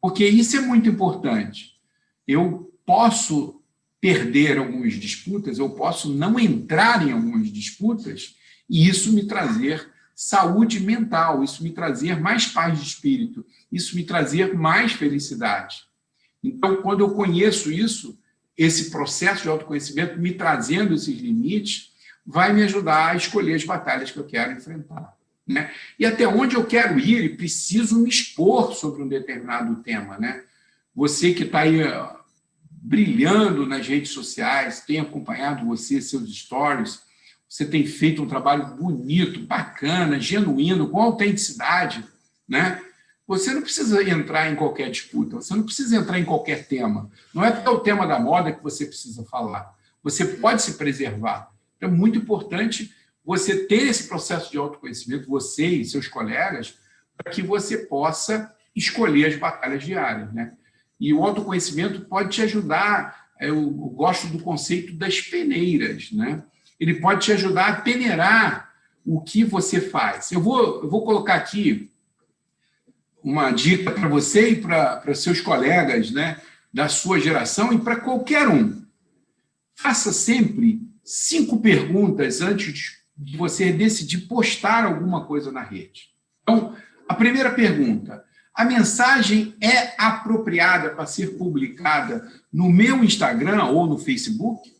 Porque isso é muito importante. Eu posso perder algumas disputas, eu posso não entrar em algumas disputas, e isso me trazer saúde mental, isso me trazer mais paz de espírito, isso me trazer mais felicidade. Então, quando eu conheço isso, esse processo de autoconhecimento, me trazendo esses limites, vai me ajudar a escolher as batalhas que eu quero enfrentar. né? E até onde eu quero ir e preciso me expor sobre um determinado tema, né? Você que está aí brilhando nas redes sociais, tem acompanhado você, seus stories, você tem feito um trabalho bonito, bacana, genuíno, com autenticidade, né? Você não precisa entrar em qualquer disputa, você não precisa entrar em qualquer tema. Não é porque é o tema da moda que você precisa falar. Você pode se preservar. Então, é muito importante você ter esse processo de autoconhecimento, você e seus colegas, para que você possa escolher as batalhas diárias, né? E o autoconhecimento pode te ajudar, eu gosto do conceito das peneiras, né? Ele pode te ajudar a peneirar o que você faz. Eu vou colocar aqui uma dica para você e para seus colegas, né, da sua geração e para qualquer um. Faça sempre 5 perguntas antes de você decidir postar alguma coisa na rede. Então, a primeira pergunta: a mensagem é apropriada para ser publicada no meu Instagram ou no Facebook?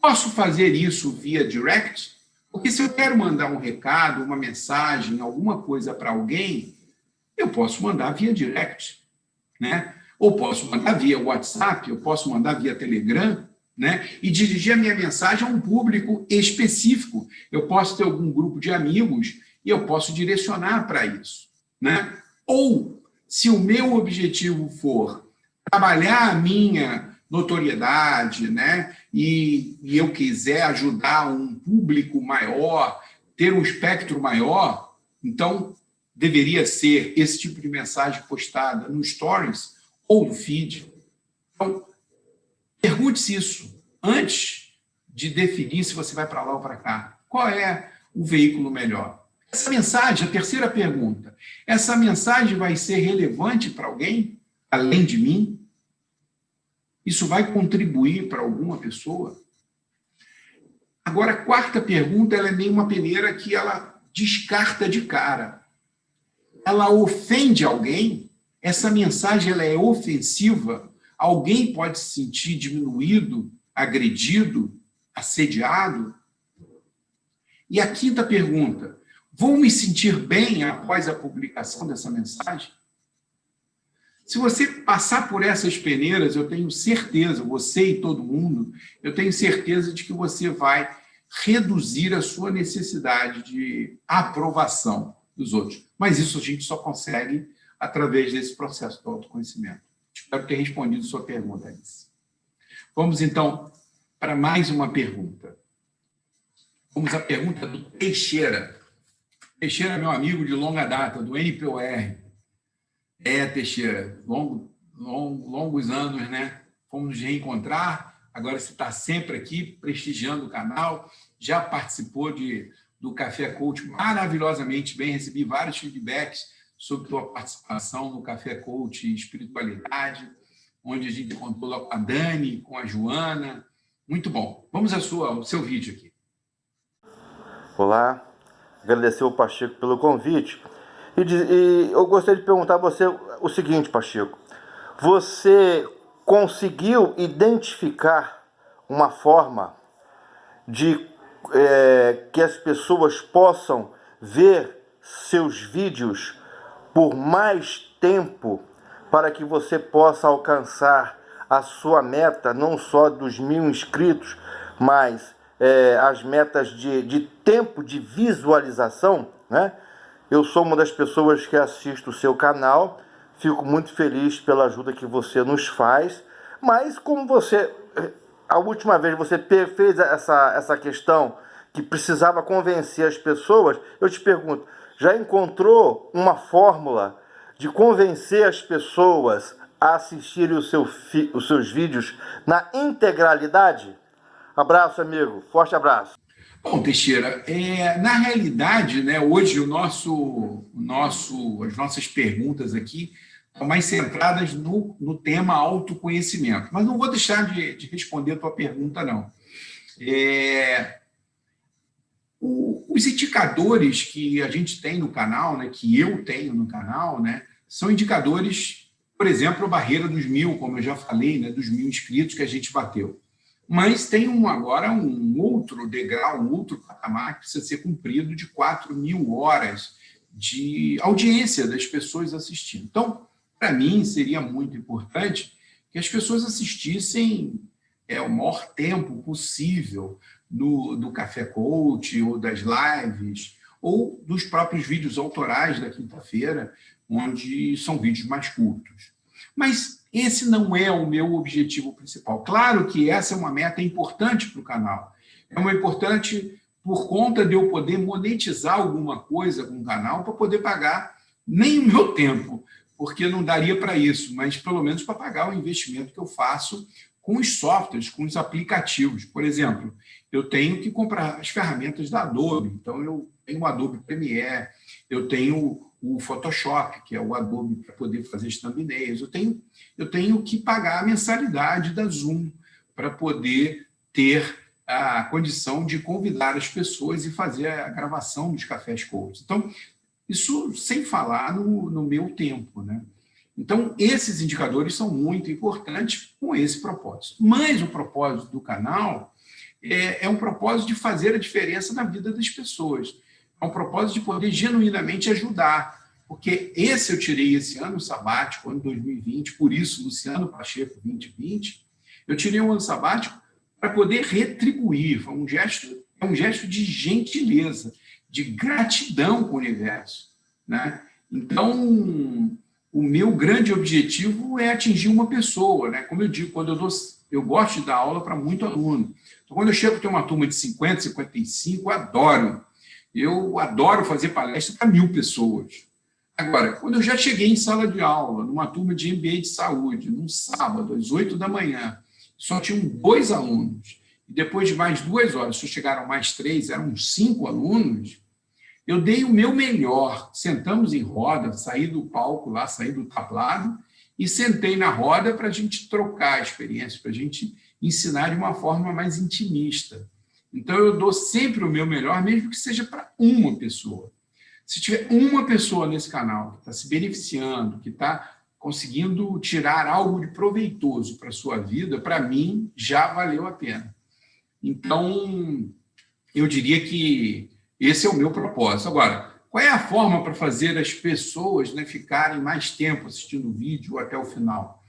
Posso fazer isso via direct? Porque se eu quero mandar um recado, uma mensagem, alguma coisa para alguém, eu posso mandar via direct, né? Ou posso mandar via WhatsApp, eu posso mandar via Telegram, né? E dirigir a minha mensagem a um público específico. Eu posso ter algum grupo de amigos e eu posso direcionar para isso, né? Ou, se o meu objetivo for trabalhar a minha notoriedade, né? E eu quiser ajudar um público maior, ter um espectro maior, então deveria ser esse tipo de mensagem postada no Stories ou no feed. Então, pergunte-se isso antes de definir se você vai para lá ou para cá. Qual é o veículo melhor? Essa mensagem, a terceira pergunta, essa mensagem vai ser relevante para alguém, além de mim? Isso vai contribuir para alguma pessoa? Agora, a quarta pergunta, ela é meio uma peneira que ela descarta de cara. Ela ofende alguém? Essa mensagem ela é ofensiva? Alguém pode se sentir diminuído, agredido, assediado? E a quinta pergunta: vou me sentir bem após a publicação dessa mensagem? Se você passar por essas peneiras, eu tenho certeza, você e todo mundo, eu tenho certeza de que você vai reduzir a sua necessidade de aprovação dos outros. Mas isso a gente só consegue através desse processo do autoconhecimento. Espero ter respondido a sua pergunta, Alice. Vamos, então, para mais uma pergunta. Vamos à pergunta do Teixeira. Teixeira é meu amigo de longa data, do NPOR. Teixeira, longos anos, né? Fomos nos reencontrar, agora você está sempre aqui prestigiando o canal, já participou do Café Coach maravilhosamente bem, recebi vários feedbacks sobre a tua participação no Café Coach Espiritualidade, onde a gente contou com a Dani, com a Joana. Muito bom. Vamos ao seu vídeo aqui. Olá, agradecer ao Pacheco pelo convite. E eu gostaria de perguntar a você o seguinte, Pacheco. Você conseguiu identificar uma forma de que as pessoas possam ver seus vídeos por mais tempo para que você possa alcançar a sua meta, não só dos 1000 inscritos, mas as metas de tempo de visualização, né? Eu sou uma das pessoas que assisto o seu canal, fico muito feliz pela ajuda que você nos faz, mas como a última vez você fez essa questão que precisava convencer as pessoas, eu te pergunto, já encontrou uma fórmula de convencer as pessoas a assistirem os seus vídeos na integralidade? Abraço, amigo. Forte abraço. Bom, Teixeira, na realidade, né, hoje as nossas perguntas aqui estão mais centradas no tema autoconhecimento, mas não vou deixar de responder a tua pergunta, não. Os indicadores que a gente tem no canal, né, que eu tenho no canal, né, são indicadores, por exemplo, a barreira dos 1000, como eu já falei, né, dos 1000 inscritos que a gente bateu. Mas tem agora um outro degrau, um outro patamar que precisa ser cumprido de 4.000 horas de audiência das pessoas assistindo. Então, para mim, seria muito importante que as pessoas assistissem o maior tempo possível do Café Coach, ou das lives, ou dos próprios vídeos autorais da quinta-feira, onde são vídeos mais curtos. Mas esse não é o meu objetivo principal. Claro que essa é uma meta importante para o canal. É uma importante por conta de eu poder monetizar alguma coisa com o canal para poder pagar nem o meu tempo, porque não daria para isso, mas pelo menos para pagar o investimento que eu faço com os softwares, com os aplicativos. Por exemplo, eu tenho que comprar as ferramentas da Adobe. Então, eu tenho o Adobe Premiere, eu tenho o Photoshop, que é o Adobe para poder fazer as thumbnails. Eu tenho que pagar a mensalidade da Zoom para poder ter a condição de convidar as pessoas e fazer a gravação dos cafés coach. Então, isso sem falar no meu tempo, né? Então, esses indicadores são muito importantes com esse propósito. Mas o propósito do canal é um propósito de fazer a diferença na vida das pessoas. É um propósito de poder genuinamente ajudar. Porque eu tirei esse ano sabático, ano 2020, por isso, Luciano Pacheco 2020, eu tirei um ano sabático para poder retribuir. Foi um gesto de gentileza, de gratidão com o universo, né? Então, o meu grande objetivo é atingir uma pessoa, né? Como eu digo, eu gosto de dar aula para muito aluno. Então, quando eu chego a ter uma turma de 50, 55, eu adoro fazer palestra para 1.000 pessoas. Agora, quando eu já cheguei em sala de aula, numa turma de MBA de saúde, num sábado, às 8 da manhã, só tinham 2 alunos, e depois de mais 2 horas, só chegaram mais 3, eram 5 alunos, eu dei o meu melhor. Sentamos em roda, saí do palco lá, saí do tablado, e sentei na roda para a gente trocar experiências, para a gente ensinar de uma forma mais intimista. Então, eu dou sempre o meu melhor, mesmo que seja para uma pessoa. Se tiver uma pessoa nesse canal que está se beneficiando, que está conseguindo tirar algo de proveitoso para a sua vida, para mim, já valeu a pena. Então, eu diria que esse é o meu propósito. Agora, qual é a forma para fazer as pessoas, né, ficarem mais tempo assistindo o vídeo até o final?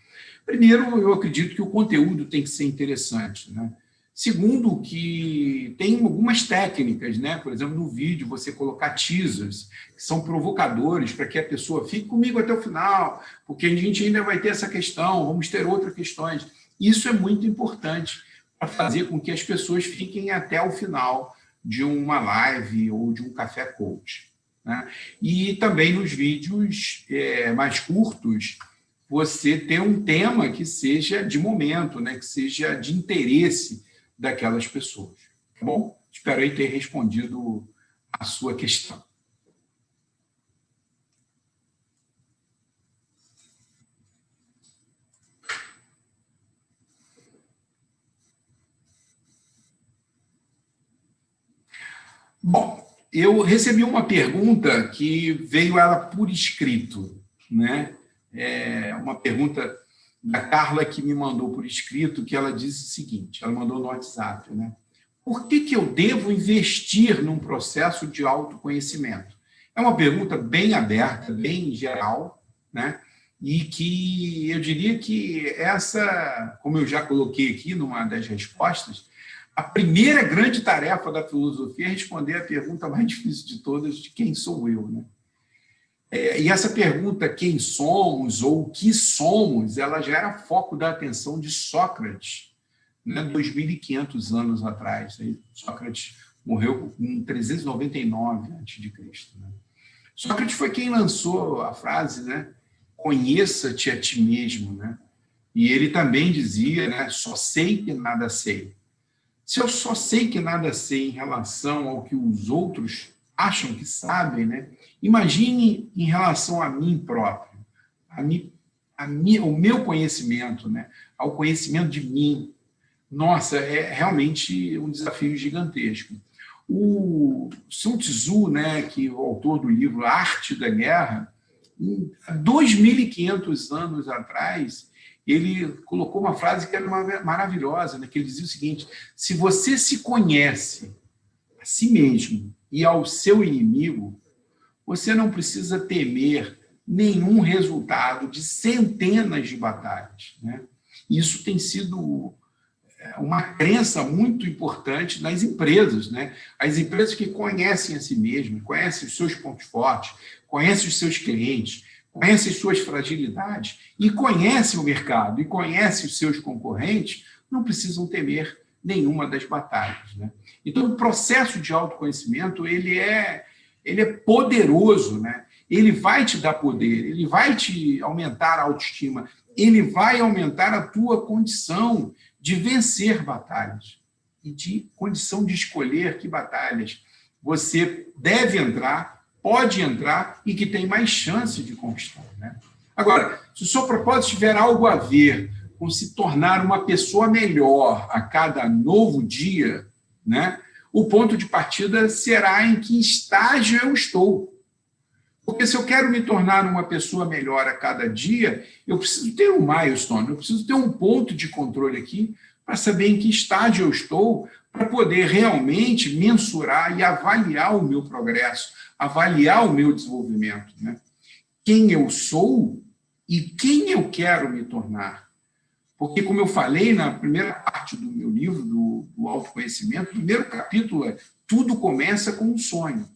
Primeiro, eu acredito que o conteúdo tem que ser interessante, né? Segundo, que tem algumas técnicas, né? Por exemplo, no vídeo, você colocar teasers, que são provocadores para que a pessoa fique comigo até o final, porque a gente ainda vai ter essa questão, vamos ter outras questões. Isso é muito importante para fazer com que as pessoas fiquem até o final de uma live ou de um café coach, né? E também nos vídeos mais curtos, você ter um tema que seja de momento, né? Que seja de interesse daquelas pessoas. Tá bom? Espero aí ter respondido a sua questão. Bom, eu recebi uma pergunta que veio ela por escrito, né? Uma pergunta da Carla, que me mandou por escrito, que ela disse o seguinte, ela mandou no WhatsApp, né? Por que eu devo investir num processo de autoconhecimento? É uma pergunta bem aberta, bem geral, né? E que eu diria que essa, como eu já coloquei aqui numa das respostas, a primeira grande tarefa da filosofia é responder a pergunta mais difícil de todas, de quem sou eu, né? E essa pergunta, quem somos ou o que somos, ela já era foco da atenção de Sócrates, né, 2.500 anos atrás. Sócrates morreu em 399 a.C. Né? Sócrates foi quem lançou a frase, né, conheça-te a ti mesmo. Né? E ele também dizia, né, só sei que nada sei. Se eu só sei que nada sei em relação ao que os outros acham que sabem, né? Imagine em relação a mim próprio, o meu conhecimento, né? Ao conhecimento de mim. Nossa, é realmente um desafio gigantesco. O Sun Tzu, né, que é o autor do livro A Arte da Guerra, 2.500 anos atrás, ele colocou uma frase que era maravilhosa, né? Que ele dizia o seguinte: se você se conhece a si mesmo e ao seu inimigo, você não precisa temer nenhum resultado de centenas de batalhas, né? Isso tem sido uma crença muito importante nas empresas, né? As empresas que conhecem a si mesmas, conhecem os seus pontos fortes, conhecem os seus clientes, conhecem as suas fragilidades e conhecem o mercado e conhecem os seus concorrentes, não precisam temer nenhuma das batalhas, né? Então, o processo de autoconhecimento, ele é poderoso, né? Ele vai te dar poder, ele vai te aumentar a autoestima, ele vai aumentar a tua condição de vencer batalhas e de condição de escolher que batalhas você deve entrar, pode entrar e que tem mais chance de conquistar, né? Agora, se o seu propósito tiver algo a ver com se tornar uma pessoa melhor a cada novo dia, né, o ponto de partida será em que estágio eu estou. Porque se eu quero me tornar uma pessoa melhor a cada dia, eu preciso ter um milestone, eu preciso ter um ponto de controle aqui para saber em que estágio eu estou, para poder realmente mensurar e avaliar o meu progresso, avaliar o meu desenvolvimento, né? Quem eu sou e quem eu quero me tornar. Porque, como eu falei na primeira parte do meu livro, do autoconhecimento, o primeiro capítulo é: tudo começa com um sonho.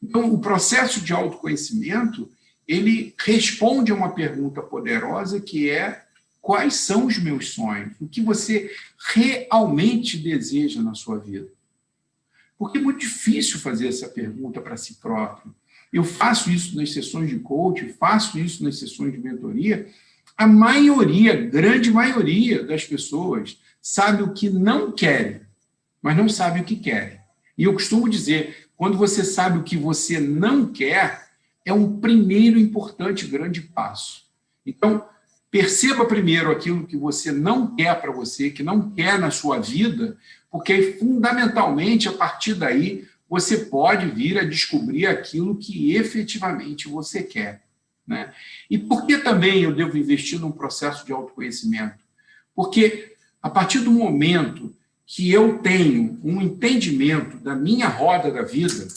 Então, o processo de autoconhecimento, ele responde a uma pergunta poderosa que é: quais são os meus sonhos? O que você realmente deseja na sua vida? Porque é muito difícil fazer essa pergunta para si próprio. Eu faço isso nas sessões de coaching, faço isso nas sessões de mentoria. A maioria, grande maioria das pessoas sabe o que não querem, mas não sabe o que querem. E eu costumo dizer, quando você sabe o que você não quer, é um primeiro importante grande passo. Então, perceba primeiro aquilo que você não quer para você, que não quer na sua vida, porque, fundamentalmente, a partir daí, você pode vir a descobrir aquilo que efetivamente você quer, né? E por que também eu devo investir num processo de autoconhecimento? Porque, a partir do momento que eu tenho um entendimento da minha roda da vida,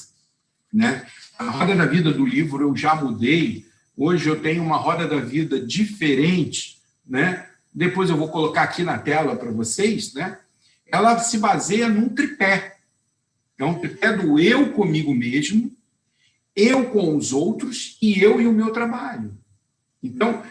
né? A roda da vida do livro eu já mudei, hoje eu tenho uma roda da vida diferente, né? Depois eu vou colocar aqui na tela para vocês, né? Ela se baseia num tripé. É um tripé do eu comigo mesmo, eu com os outros e eu e o meu trabalho. Então,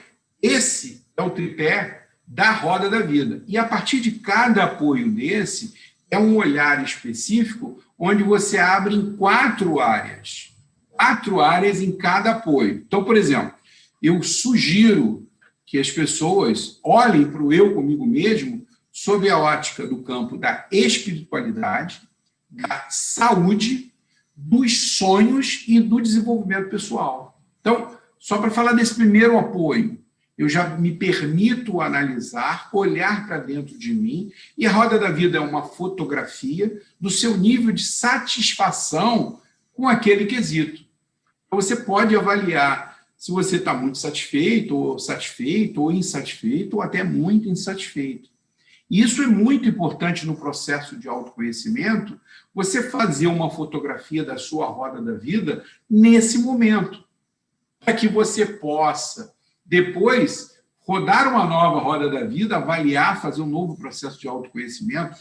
esse é o tripé da roda da vida. E a partir de cada apoio desse, é um olhar específico onde você abre em 4 áreas. 4 áreas em cada apoio. Então, por exemplo, eu sugiro que as pessoas olhem para o eu comigo mesmo sob a ótica do campo da espiritualidade, da saúde, dos sonhos e do desenvolvimento pessoal. Então, só para falar desse primeiro apoio, eu já me permito analisar, olhar para dentro de mim, e a roda da vida é uma fotografia do seu nível de satisfação com aquele quesito. Então, você pode avaliar se você está muito satisfeito, ou insatisfeito, ou até muito insatisfeito. E isso é muito importante no processo de autoconhecimento, você fazer uma fotografia da sua roda da vida nesse momento, para que você possa, depois, rodar uma nova roda da vida, avaliar, fazer um novo processo de autoconhecimento,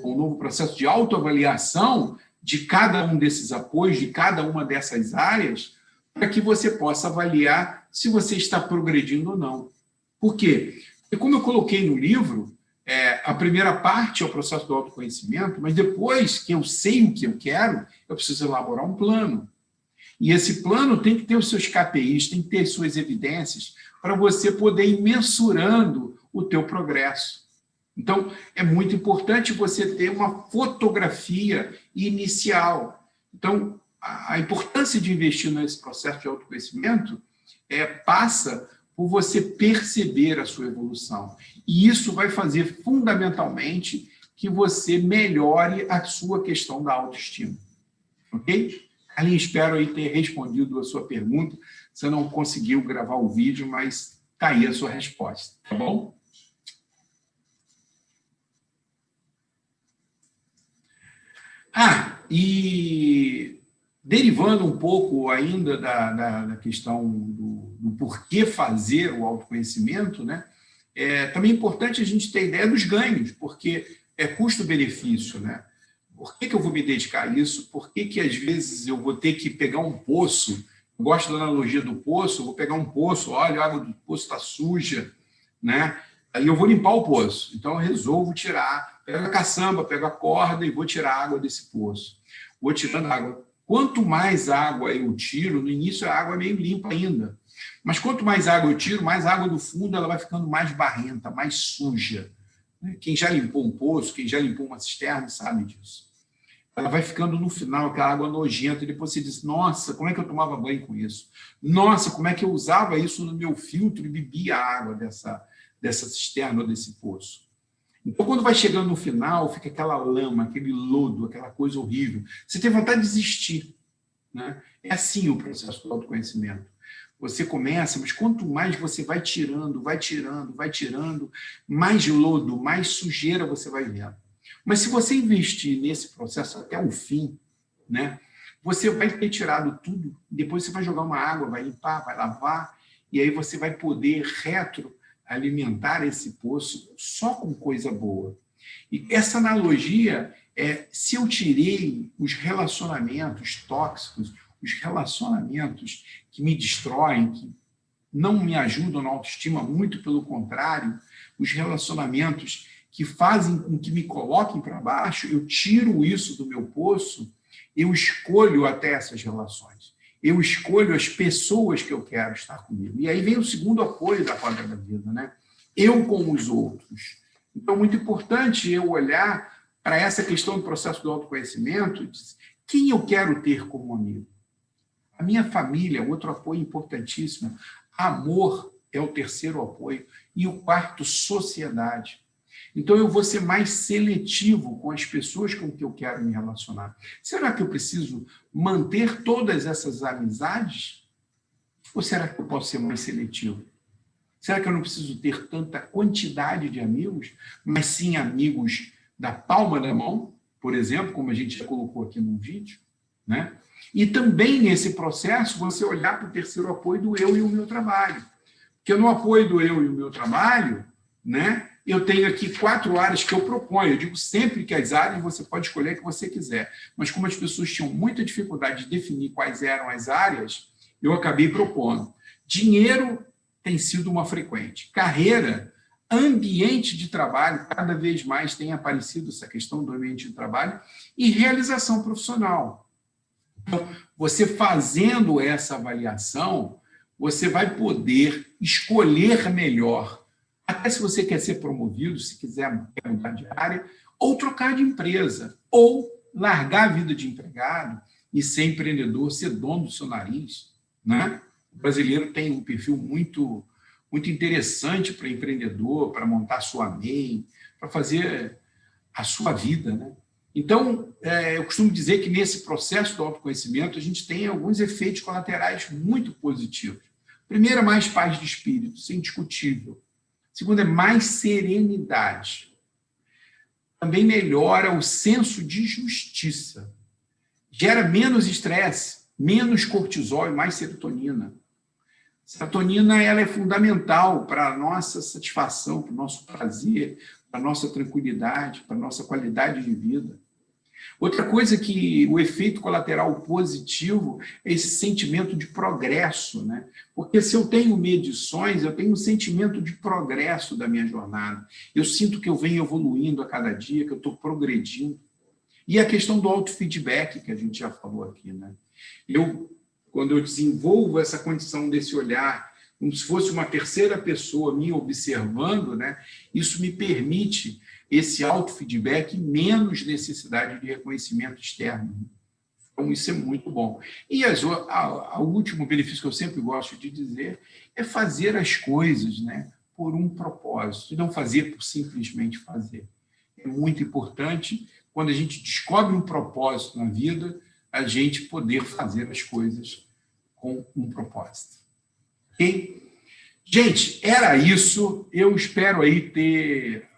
um novo processo de autoavaliação de cada um desses apoios, de cada uma dessas áreas, para que você possa avaliar se você está progredindo ou não. Por quê? Porque, como eu coloquei no livro, a primeira parte é o processo do autoconhecimento, mas depois que eu sei o que eu quero, eu preciso elaborar um plano. E esse plano tem que ter os seus KPIs, tem que ter as suas evidências, para você poder ir mensurando o teu progresso. Então, é muito importante você ter uma fotografia inicial. Então, a importância de investir nesse processo de autoconhecimento passa por você perceber a sua evolução. E isso vai fazer, fundamentalmente, que você melhore a sua questão da autoestima. Ok? Carlinhos, espero aí ter respondido a sua pergunta. Você não conseguiu gravar o vídeo, mas Está aí a sua resposta, tá bom? E derivando um pouco ainda da questão do porquê fazer o autoconhecimento, né? Também é importante a gente ter ideia dos ganhos, porque é custo-benefício, né? Por que eu vou me dedicar a isso? Por que às vezes eu vou ter que pegar um poço? Eu gosto da analogia do poço, eu vou pegar um poço, olha, a água do poço está suja, né? Aí eu vou limpar o poço. Então, eu resolvo tirar, pego a caçamba, pego a corda e vou tirar a água desse poço. Vou tirando a água. Quanto mais água eu tiro, no início a água é meio limpa ainda. Mas quanto mais água eu tiro, mais água do fundo ela vai ficando mais barrenta, mais suja. Quem já limpou um poço, quem já limpou uma cisterna, sabe disso. Ela vai ficando no final, aquela água nojenta, e depois você diz, nossa, como é que eu tomava banho com isso? Nossa, como é que eu usava isso no meu filtro e bebia a água dessa cisterna ou desse poço? Então, quando vai chegando no final, fica aquela lama, aquele lodo, aquela coisa horrível. Você tem vontade de desistir, né? É assim o processo do autoconhecimento. Você começa, mas quanto mais você vai tirando, mais lodo, mais sujeira você vai vendo. Mas se você investir nesse processo até o fim, né, você vai ter tirado tudo, depois você vai jogar uma água, vai limpar, vai lavar, e aí você vai poder retroalimentar esse poço só com coisa boa. E essa analogia se eu tirei os relacionamentos tóxicos, os relacionamentos que me destroem, que não me ajudam na autoestima, muito pelo contrário, os relacionamentos que fazem com que me coloquem para baixo, eu tiro isso do meu poço, eu escolho até essas relações. Eu escolho as pessoas que eu quero estar comigo. E aí vem o segundo apoio da roda da vida, né? Eu com os outros. Então, muito importante eu olhar para essa questão do processo do autoconhecimento, quem eu quero ter como amigo? A minha família, outro apoio importantíssimo. Amor é o terceiro apoio. E o quarto, sociedade. Então, eu vou ser mais seletivo com as pessoas com que eu quero me relacionar. Será que eu preciso manter todas essas amizades? Ou será que eu posso ser mais seletivo? Será que eu não preciso ter tanta quantidade de amigos, mas sim amigos da palma da mão, por exemplo, como a gente já colocou aqui no vídeo, né? E também, nesse processo, você olhar para o terceiro apoio do eu e o meu trabalho. Porque no apoio do eu e o meu trabalho, né, eu tenho aqui 4 áreas que eu proponho. Eu digo sempre que as áreas você pode escolher a que você quiser. Mas como as pessoas tinham muita dificuldade de definir quais eram as áreas, eu acabei propondo. Dinheiro tem sido uma frequente. Carreira, ambiente de trabalho, cada vez mais tem aparecido essa questão do ambiente de trabalho, e realização profissional. Então, você fazendo essa avaliação, você vai poder escolher melhor, até se você quer ser promovido, se quiser mudar de área, ou trocar de empresa, ou largar a vida de empregado e ser empreendedor, ser dono do seu nariz, né? O brasileiro tem um perfil muito interessante para empreendedor, para montar sua MEI, para fazer a sua vida, né? Então, eu costumo dizer que nesse processo do autoconhecimento a gente tem alguns efeitos colaterais muito positivos. Primeiro, é mais paz de espírito, isso é indiscutível. Segundo, é mais serenidade. Também melhora o senso de justiça. Gera menos estresse, menos cortisol e mais serotonina. Serotonina ela é fundamental para a nossa satisfação, para o nosso prazer, para a nossa tranquilidade, para a nossa qualidade de vida. Outra coisa que o efeito colateral positivo é esse sentimento de progresso, né? Porque se eu tenho medições, eu tenho um sentimento de progresso da minha jornada. Eu sinto que eu venho evoluindo a cada dia, que eu estou progredindo. E a questão do autofeedback, que a gente já falou aqui, né? Quando eu desenvolvo essa condição desse olhar, como se fosse uma terceira pessoa me observando, né? Isso me permite esse autofeedback e menos necessidade de reconhecimento externo. Então, isso é muito bom. E o último benefício que eu sempre gosto de dizer é fazer as coisas, né, por um propósito, e não fazer por simplesmente fazer. É muito importante, quando a gente descobre um propósito na vida, a gente poder fazer as coisas com um propósito. Ok? Gente, era isso. Eu espero aí ter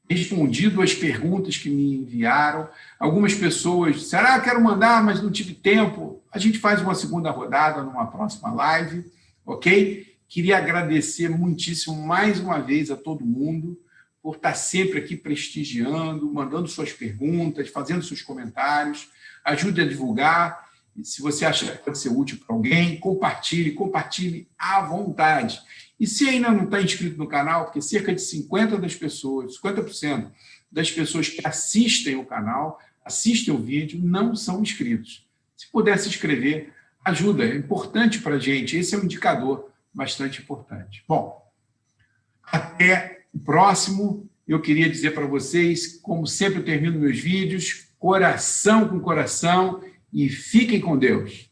respondido as perguntas que me enviaram. Algumas pessoas disseram, eu quero mandar, mas não tive tempo. A gente faz uma segunda rodada numa próxima live, ok? Queria agradecer muitíssimo mais uma vez a todo mundo por estar sempre aqui prestigiando, mandando suas perguntas, fazendo seus comentários. Ajude a divulgar. E se você acha que pode ser útil para alguém, compartilhe à vontade. E se ainda não está inscrito no canal, porque cerca de 50% das pessoas que assistem o canal, assistem o vídeo, não são inscritos. Se puder se inscrever, ajuda, é importante para a gente. Esse é um indicador bastante importante. Bom, até o próximo. Eu queria dizer para vocês, como sempre eu termino meus vídeos, coração com coração, e fiquem com Deus.